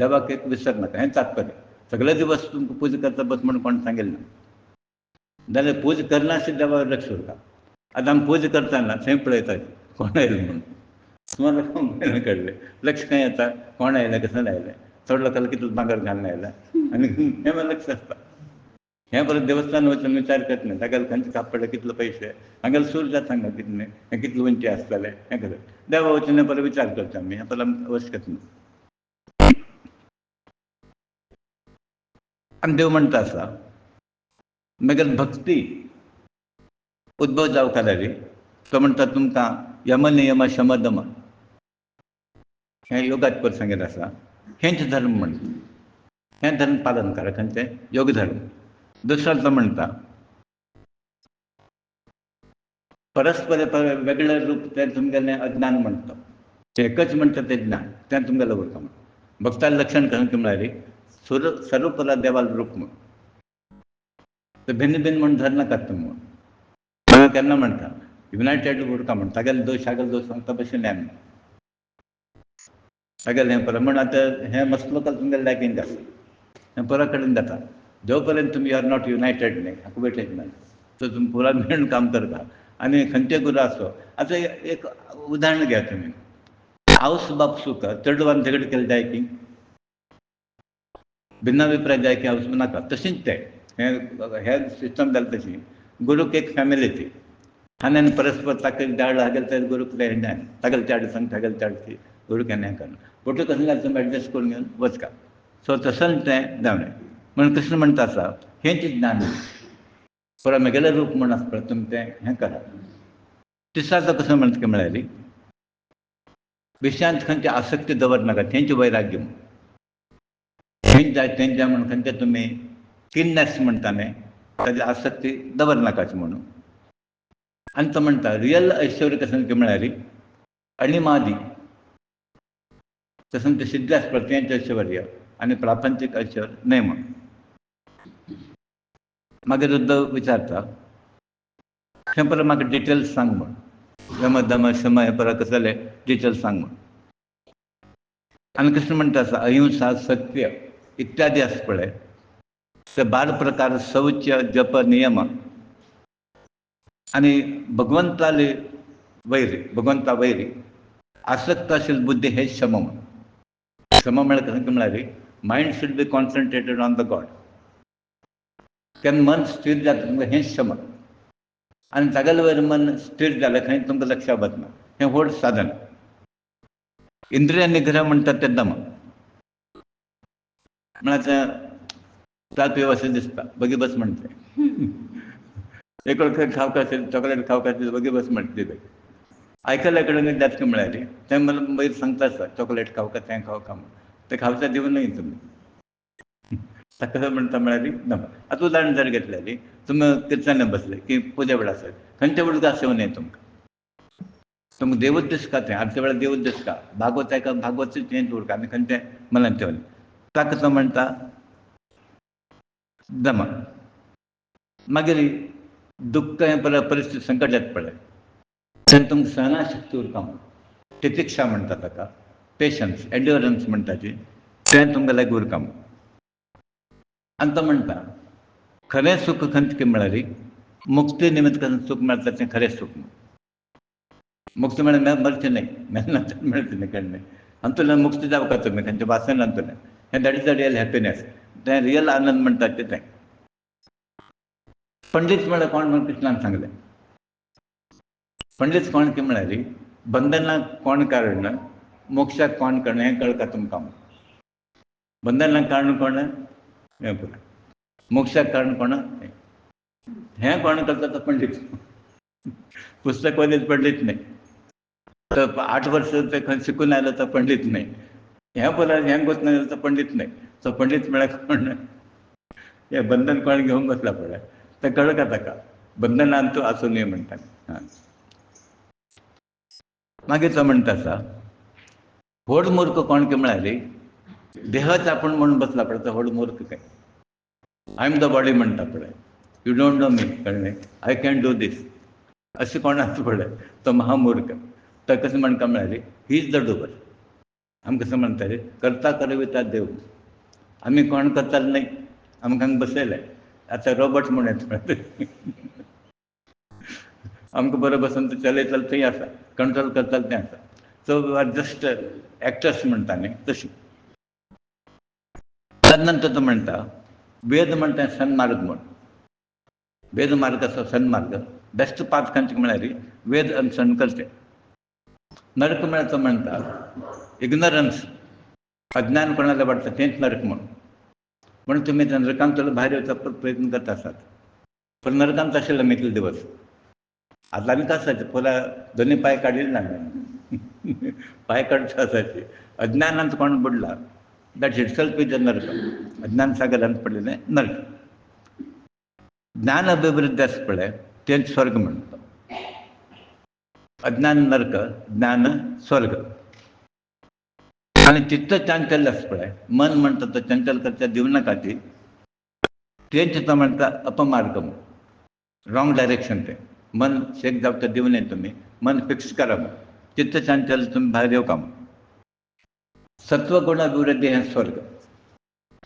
देवाक एक विसरनाका हें तात्पर्य सगळे दिवस तुमकां पूजा करता बस म्हणून कोण सांगिल्लें ना जाल्यार पूजा करना अशें देवा वयर लक्ष उरता आतां आमी पूजा करतना थंय पळयता कोण आयलें म्हणून सुमार कळ्ळें लक्ष खंय येता कोण आयलें कसलें आयलें थोडे लोकांना कितलें भांगर घालून आयला आनी हें मागीर लक्ष आसता हें परत देवस्थान वचून विचार करतना तागेले खंयचे कापड कितले पयशे हांगेले सूर जाता हांगा कितलें हें कितलें उंची आसतलें हें करता देवा वचून हें परत विचार करता आमी हें परत आमकां अवश्य ना आनी देव म्हणटा आसा म्हगेली भक्ती उद्भव जावं रे तो म्हणटा तुमकां यम नियम शम दम हें योगात प्रसंगीत आसा हेंच धर्म म्हणटा हें धर्म पालन करा खंयचे योग धर्म. दुसरो तो म्हणटा परस्पर वेगळे रूप तें तुमगेलें अज्ञान म्हणटा एकच म्हणटा तें ज्ञान तें तुमगेलें उरता म्हण. भक्ताचें लक्षण खंयचें म्हळ्यार सर्वपरा देवाल रूप म्हण ते भिन्न भिन्न म्हण धरनाकात तुमी म्हण केन्ना म्हणटा युनायटेड उरता म्हण तागेले दोश सांगता भशेन हें तागेलें हें पळय म्हण आतां हें मसलोकाल तुमगेलें लायकीन जाता हें परा कडेन जाता जो पर्यंत तुमी आर नॉट युनायटेड न्ही हाका भेटयत ना तो तुमी पुरा मेळून काम करता आनी खंयचे गुरू आसो. आतां एक उदाहरण घेया तुमी आवस बाप सुका चेडवान झगड केले जाय की भिन्नाभिप्राय जाय की हावस नाका तशींच तें हें सिस्टम जालें तशी गुरूक एक फॅमिली ती हांवें परस्पर ताका धाड हागेल तर गुरूक तें हें तागेले चेडो सांग तागेले चेडो गुरूक हें करना फोटो कसं जालें तुमी एडजस्ट करून घेवन वचका. सो तसंच तें जावंलें म्हणून कृष्ण म्हणटा आसा हेंच ज्ञान परा म्हगेलें रूप म्हण आसा पळय तुमी तें हें करा. तिसराचो कसो म्हणटा म्हळ्यार विशयांत खंयची आसक्ती दवरनाका तेंचें वैराग्य म्हण खंयच जाय तेंच जाय म्हण खंयचे तुमी किननेस म्हणटा न्ही ताची आसक्ती दवरनाकाची म्हणून. आनी तो म्हणटा रियल ऐश्वर्य कसं म्हळ्यार अणिमादी तसं ते सिद्ध आसता तेंच ऐश्वर्य आनी प्रापंचीक ऐश्वर्य न्हय म्हण. मागीर उद्धव विचारता हें परत म्हाका डिटेल्स सांग म्हण यम दम शम हें परत कसं जालें डिटेल्स सांग म्हण. आनी कृष्ण म्हणटा आसा अहिंसा सत्य इत्यादी आसा पळय ते 12 प्रकार शौच जप नियम आनी भगवंताले वैरी भगवंता वैरी आसक्त आशिल्ली बुद्धी हे शम म्हण. शम म्हळ्यार खंय म्हळ्यार mind should be concentrated on the God केन्ना मन स्थिर जाता तुमकां हें शम आनी तागेले वयर मन स्थिर जालें खंय तुमकां लक्षां वचना हें व्हड साधन. इंद्रिय निग्रह म्हणटा तें दम म्हळ्यार चालपी अशें दिसता बगी बस म्हणटा एक वळख खावका चॉकलेट खावका बगी बस म्हणटा ते आयकल्या कडेन जातलें म्हळ्यार तें मला मागीर सांगता आसता चॉकलेट खावका तें खावका म्हण तें खावचा दिवं न्हय तुमी ताका म्हणटा म्हळ्यार दम. आतां उदाहरण जर घेतल्यार तुमी किर्तनाक बसले की पुजा वेळ आसत खंयचे वेळ आसूं न्हय तुमकां देवूच दिसता तें आरती वेळार देवूच दिसता भागवत आयकप भागवत तेंच उरता आनी खंयचें मनान ठेवलें ताका तो म्हणटा दम. मागीर दुख्ख हें परत परिस्थिती संकट येता पळय तेन्ना तुमकां सहनशक्ती उरता म्हण तितिक्षा म्हणटा ताका पेशन्स एड्युरन्स म्हणटा तें तुमकां लायक उरता म्हण. आनी तो म्हणटा खरें सूख खंयचें म्हळ्यार मुक्ती निमित्त सूख मेळटा तें खरें सूख. मुक्ती म्हळ्यार मरचें न्हय मेलनांतर मेळचें न्हय केन्ना अंतुल्यान मुक्ती जावका तुमी खंयच्या वासन अंतुल्यान हें that is the real happiness तें रियल आनंद म्हणटा तें. पंडीत म्हळ्यार कोण म्हण कृष्णान सांगलें पंडीत कोण की म्हळ्यार बंधनाक कोण कारण मोक्षाक कोण कारण हें कळटा तुमकां. बंधनाक कारण कोण हें पळय मोक्षाक कारण कोण हें कोण करता तो पंडीत. पुस्तक वालीत पंडीत न्हय तो 8 वर्स ते खंय शिकून आयलो तो पंडीत न्हय हें पळय हें गोत ना तो पंडीत न्हय. तो पंडीत म्हळ्यार कोण हें बंधन कोण घेवन बसला पळय तें कळटा ताका बंधनान तूं आसूं न्हय म्हणटा. मागीर तो म्हणटा आसा व्हड मूर्ख कोण की म्हळ्यार देहच आपूण म्हणून बसला पळय तो व्हड मूर्ख काय. आय एम द बॉडी म्हणटा पळय यू डोंट नो मी कळ्ळें आय कॅन डू दीस अशें कोण आसा पळय तो महामुर्ख. तो कसं म्हणटा म्हळ्यार ही इज द डुवर. आमी कसं म्हणटाले करता करविता देव आमी कोण करताले न्हय आमकां बसयले आतां रोबोट म्हूण येता आमकां बरो बसून तो चलयतालो थंय आसा कंट्रोल करतालो तें आसा. So we are just actors म्हणटा न्ही तशीं. ताजे नंतर तो म्हणटा वेद म्हणटा सन्मार्ग म्हूण वेद मार्ग आसा सन्मार्ग बेस्ट पाथ खंयचें म्हळ्यार वेद अनुसरण करचें. नरक म्हळ्यार तो म्हणटा इग्नोरन्स अज्ञान कोणाला वाटता तेंच नरक म्हणून तुमी नरकांतलो भायर येवचो प्रयत्न करता आसात पण नरकांत आशिल्ले इतले दिवस आतां आमी कसं असायचं पोला दोन्ही पाय काढील ना आमी. पाय काढून असायचे. अज्ञानांत कोण बुडला that itself is a नर्क. अज्ञान सागरांत पडलेले नर्क. ज्ञान अभिवृद्धी असं पळय तेच स्वर्ग म्हणतो. अज्ञान नर्क, ज्ञान स्वर्ग. आणि चित्त चांचल्य असं पळय मन म्हणतं तर चंचल करता दिवना खाती तेच चित्त म्हणता अपमार्गम. रॉंग डायरेक्शन ते. मन शेक जावं तर दिवं नये तुम्ही. मन फिक्स करा मग. चित्त चांचल्य तुम्ही भायर येवं काम. सत्वगुण अभिवृद्धी हें स्वर्ग.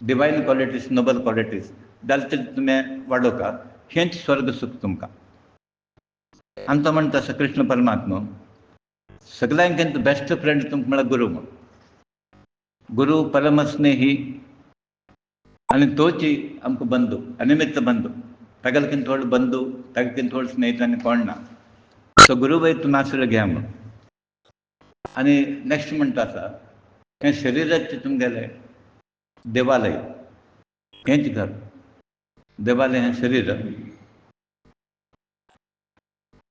डिवायन क्वॉलिटीज, नोबल क्वॉलिटीज जाल्यार ते तुमी वाडोवका हेंच स्वर्ग सुख तुमकां. आमचो म्हणटा तसं कृष्ण परमात्मा सगळ्यांकून बेस्ट फ्रेंड तुमकां म्हळ्यार गुरू म्हूण. गुरू परमस्नेही आनी तोची आमकां बंधू, अनिमित्त बंधू. तागेलकीन थोडो बंधू, तागेलकीन थोडो स्नेहित आनी कोण ना. सो गुरू वयर तुमी आसरो घ्या म्हूण. आनी नेक्स्ट म्हणटा आसा हें शरिराचें तुमगेलें देवालय. हेंच घर. देवालय हें शरीर.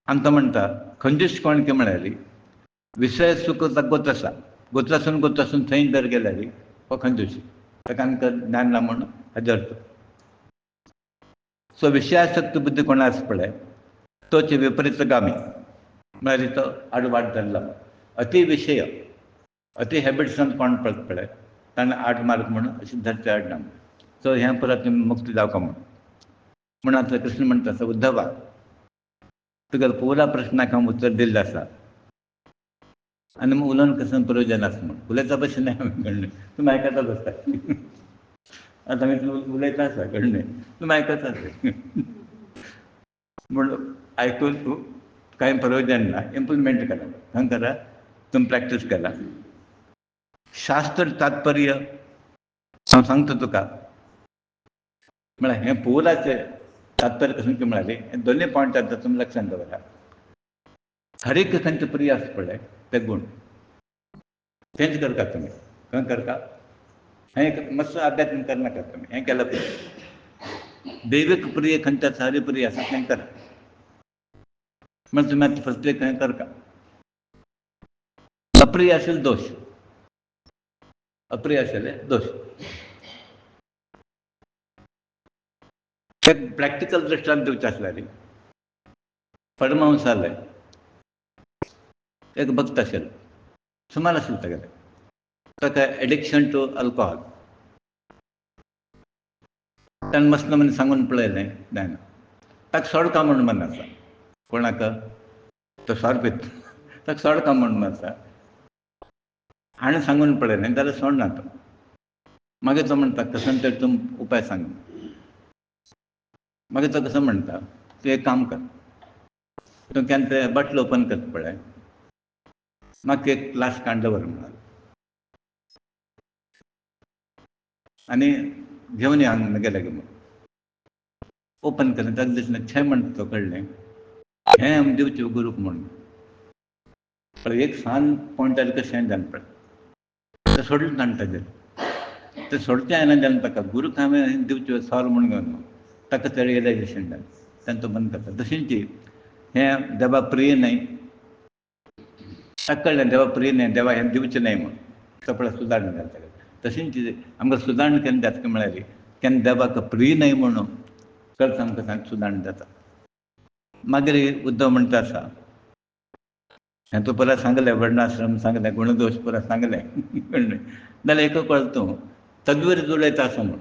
आमकां म्हणटा खंजूस कोण की म्हळ्यार विशय सुख गोत आसा. गोतसून थंय जर गेल्यार हो खंजूस. ताका आमकां ज्ञान ना म्हूण हाजो अर्थ. सो विशयासक्त बुद्धी कोणा आसा पळय तोच विपरीतगामी. म्हळ्यार तो आडवाट जाल्लो. अति विशय, अति हॅबिट्सान कोण पळता पळय ताणें आड मार्ग म्हणून अशें धरचें आडना. सो हें परत तुमी मुक्त जावका म्हूण. म्हणून आतां कृष्ण म्हणटा तसो उद्धवा तुगेल्या पुरा प्रश्नाक हांव उत्तर दिल्लें आसा. आनी मग उलोवन कसं प्रयोजन आसा म्हूण. उलयता भशेन ना कळ्ळें. तुमी आयकता बसता. आतां आमी उलयता आसा कळ्ळें. तुमी आयकता आसा. म्हूण आयकून कांय प्रयोजन ना. इम्प्लिमेंट करा. खंय करा तुमी प्रॅक्टीस करा. शास्त्र तात्पर्य हांव सांगता तुका म्हळ्यार हें पुराचें तात्पर्य कशें की म्हळ्यार हे दोनूय पॉयंट आसा तुमी लक्षांत दवरा. हर एक खंयचे प्रिय आसा पळय ते गूण चेंज करता तुमी. खंय करता हें एक मातसो अध्यात्म करनाका तुमी. हें केल्यार पुरो. दैवीक प्रिय खंयचे आसा हरिप्रिय आसा तें करा. म्हळ्यार तुमी आतां प्रत्येक हें करता. अप्रिय आशिल्लो दोश. अप्रिय आशिल्ले दोश. एक प्रॅक्टिकल दृश्टांत दिवचें आसल्यार परमहंस आसले. एक भक्त आशिल्लो. सुमार आशिल्लो तागेलें. ताका एडिक्शन टू अल्कोहॉल. ताणें मसलो मनीस सांगून पळयलें जायना. ताका सोडका म्हणून मन आसा. कोणाक तो सोरो पिता. ताका सोडका म्हणून मन आसा. हाणें सांगून पळयलें जाल्यार सोडना तो. मागीर तो म्हणटा कसलो तरी तूं उपाय सांग. मागीर तो कसो म्हणटा तूं एक काम कर. तूं केन्ना तें बॉटल ओपन करता पळय म्हाका एक ग्लास काडून दवर म्हणून. आनी घेवन यो हांगा गेले की म्हणून. ओपन केलें ताका दिसलें छे म्हणटा तो कळ्ळें हें आमी दिवचें गुरूक म्हणून. पण एक सान पॉयंटार कशें जालें पळय. तें सोडलें ताणें ताजेर. तें सोडचें जायना जालें ताका. गुरूक हांवें दिवचें सोरो म्हणून घेवन ताका तें रियलायजेशन जालें. तेन्ना तो बंद करता. तशेंच हें देवा प्रिय न्हय. ताका कळ्ळें देवा प्रिय न्हय. देवा हें दिवचें न्हय म्हणून. तो पळय सुदारणा जालें ताका. तशेंच आमकां सुदारणा केन्ना जाता काय म्हळ्यार केन्ना देवाक प्रिय न्हय म्हणून कळटा आमकां तांची सुदारणा जाता. मागीर उद्धव म्हणटा आसा हें तूं परत सांगलें वर्णाश्रम सांगलें गुणदोश परत सांगलें कळ्ळें. जाल्यार एक कळटा तूं तद्विरुद्ध उलयता आसा म्हूण.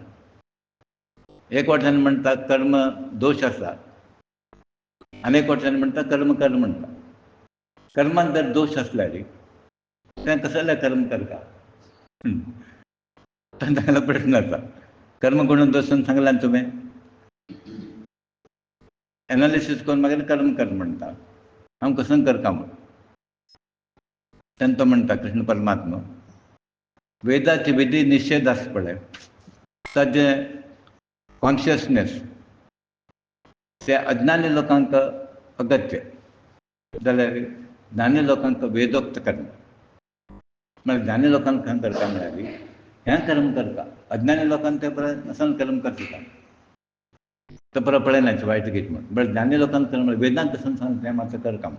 एक वटेन म्हणटा कर्म दोश आसा आनी एक वटेन म्हणटा कर्म कर म्हणटा. कर्मांत जर दोश आसल्यार तें कसो जाल्यार कर्म करता. ताका प्रश्न आसा. कर्म गुण दोशान सांगलां तुवें. एनालिसीस करून मागीर कर्म कर म्हणटा. हांव कसो करता म्हूण. तेन्ना तो म्हणटा कृष्ण परमात्मा वेदाचे विधी निशेध आसा पळय ताजें कॉन्शियसनेस ते अज्ञानी लोकांक अगत्य. जाल्यार ज्ञानी लोकांक वेदोक्त कर्म. म्हळ्यार ज्ञानी लोकांक खंय करता म्हळ्यार हें कर्म करता. अज्ञानी लोकांक ते परत नसन कर्म करता. तर परत पळयनाचें वायट गीत म्हणून बट ज्ञानी लोकांक कर वेदांत कसं सांगता तें मात्र कर काम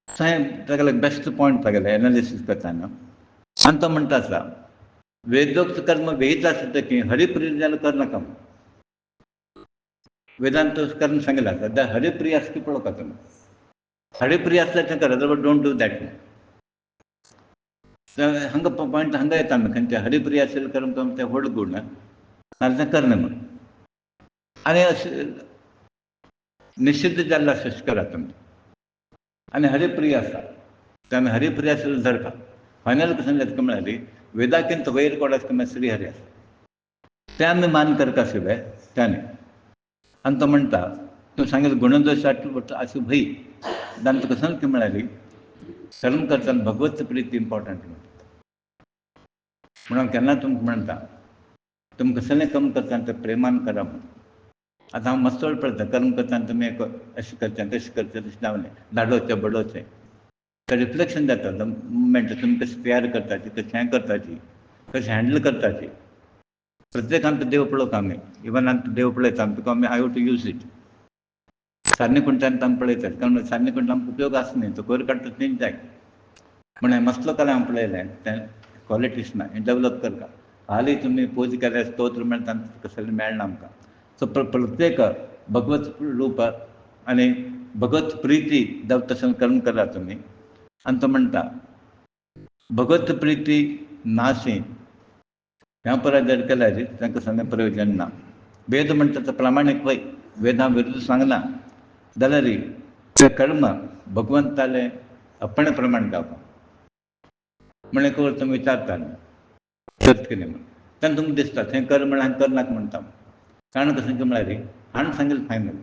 थंय तागेले बेस्ट पॉयंट तागेले एनालिसीस करताना आनी तो म्हणटा आसा वेदोक्त कर्म वेद आसता की हरिप्रिय जाल्यार करनाका वेदांत कर्म सांगिल्लें आसा सद्या हरिप्रिय आसा की पळोवपा तुमी हरिप्रिय आसल्यार तें करा बट डोंट डू दॅट हांगा पॉयंट हांगा येता न्हू खंयचे हरिप्रिय आशिल्लें कर्म तो तें व्हड गूण नाजाल्यार तें करना म्हण आनी अशें निश्चित जाल्लो अशें करा तुमी आनी हरिप्रिय आसा तेन्ना हरिप्रिय आशिल्लें धरता फायनल कसं जाता म्हळ्यार वेदाकिंत वयर कोण आसा म्हळ्यार श्री हरी आसा तें आमी मान करता आशिल्ले त्याने आनी तो म्हणटा तूं सांगितलें गुणदोश अशें भंय दान तुका सांग म्हळ्यार कर्म करतना भगवत प्रीती इम्पॉर्टंट म्हणून केन्ना तुमकां म्हणटा तुमी कसलें कर्म करतना तें प्रेमान करा म्हणून आतां हांव मस्त वेळ पळयता कर्म करतना तुमी अशें करचें तशें करचें तशें जावलें धाडोवचें बडोवचें तें रिफ्लेक्शन जाता मुवमेंट तुमी कशें तयार करताची कशें हें करताची कशें हँडल करताची प्रत्येक आमकां देव पळोवंक आमी इवन आमकां देव पळयता बिकॉज आमी I have to use it सान्नी कुंटांत आमी पळयतात कारण सान्नी कुंट आमकां उपयोग आसा न्ही तो कोयर काडटा तेंच जाय म्हण मसलो कला हांवें पळयलें तें क्वॉलिटीज ना हें डेवलप करता हालीं तुमी पूज केल्यार स्तोत्र मेळटा कसलें मेळना आमकां सो प्रत्येक भगवत रूप आनी भगवत प्रिती जावं तशें कर्म करा तुमी आनी तो म्हणटा भगवत प्रिती नाशी ह्या परस जर केल्यार तांकां सगळें प्रयोजन ना वेद म्हणटा तो प्रामाणीक पळय वेदां विरुद्ध सांगना जाल्यार तें कर्म भगवंताले अपणे प्रमाण जावपाक म्हण एक वर तुमी विचारता सत कितें म्हण तेन्ना तुमकां दिसता थंय कर म्हण हांवें करनाका म्हणटा कारण कशें की म्हळ्यार हांवें सांगिल्लें फायनल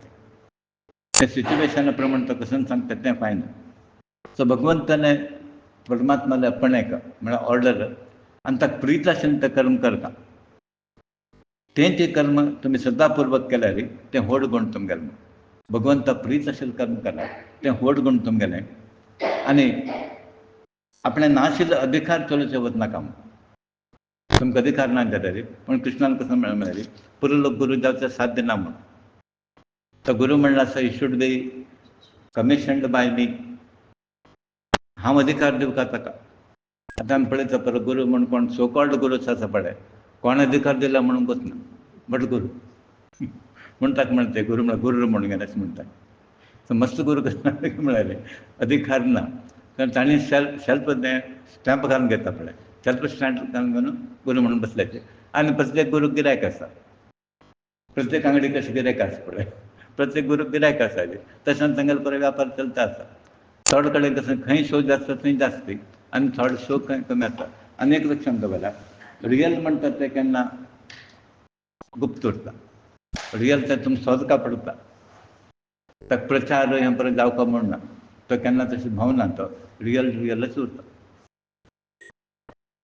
तें सिच्युएशना प्रमाण तो कसं सांगता तें फायनल सो भगवंताने परमात्माले अपणेक म्हळ्यार ऑर्डर आनी ताका प्रीत आशिल्लें तें कर्म करता तें कर्म तुमी श्रद्धापूर्वक केल्यार तें व्हड गूण तुमगेलें भगवंता प्रीत आशिल्लें कर्म करा तें व्हड गूण तुमगेलें आनी आपणे नाशिल्लो अधिकार चलोवचे वचनाका तुमकां अधिकार ना जाल्यार पूण कृष्णान कसं म्हळ्यार पुरो लोक गुरू जावचें साध्य ना म्हूण तो गुरू म्हणला आसा you should be commissioned by me हांव अधिकार दिवका ताका आतां आमी पळयता परत गुरू म्हण कोण सो कॉल्ड गुरूच आसा पळय कोण अधिकार दिला म्हणून वचना बट गुरू म्हूण ताका म्हणटा गुरू म्हळ्यार गुरू म्हणून गेले अशें म्हणटा सो मस्त गुरू कशें म्हळ्यार अधिकार ना कारण तांणी सेल्फ स्टॅम्प घालून घेता पळय सेल्फ स्टॅम्प घालून घेवन गुरू म्हणून बसल्याचे आनी प्रत्येक गुरूक गिरायक आसा प्रत्येक आंगडी कशें गिरायक आसा पळय प्रत्येक गुरूक गिरायक आसा तशें तांगेलो बरो व्यापार चलता आसा थोडे कडेन कसं खंय शो जास्त थंय जास्त आनी थोडे शो खंय कमी आसता आनी एक लक्षांत दवरा रियल म्हणटा तें केन्ना गुप्त उरता रियल तें तुमकां सोदका पडटा ताका प्रचार हें परत जावपा म्हणना तो केन्ना तशी भावना तो रियलच उरता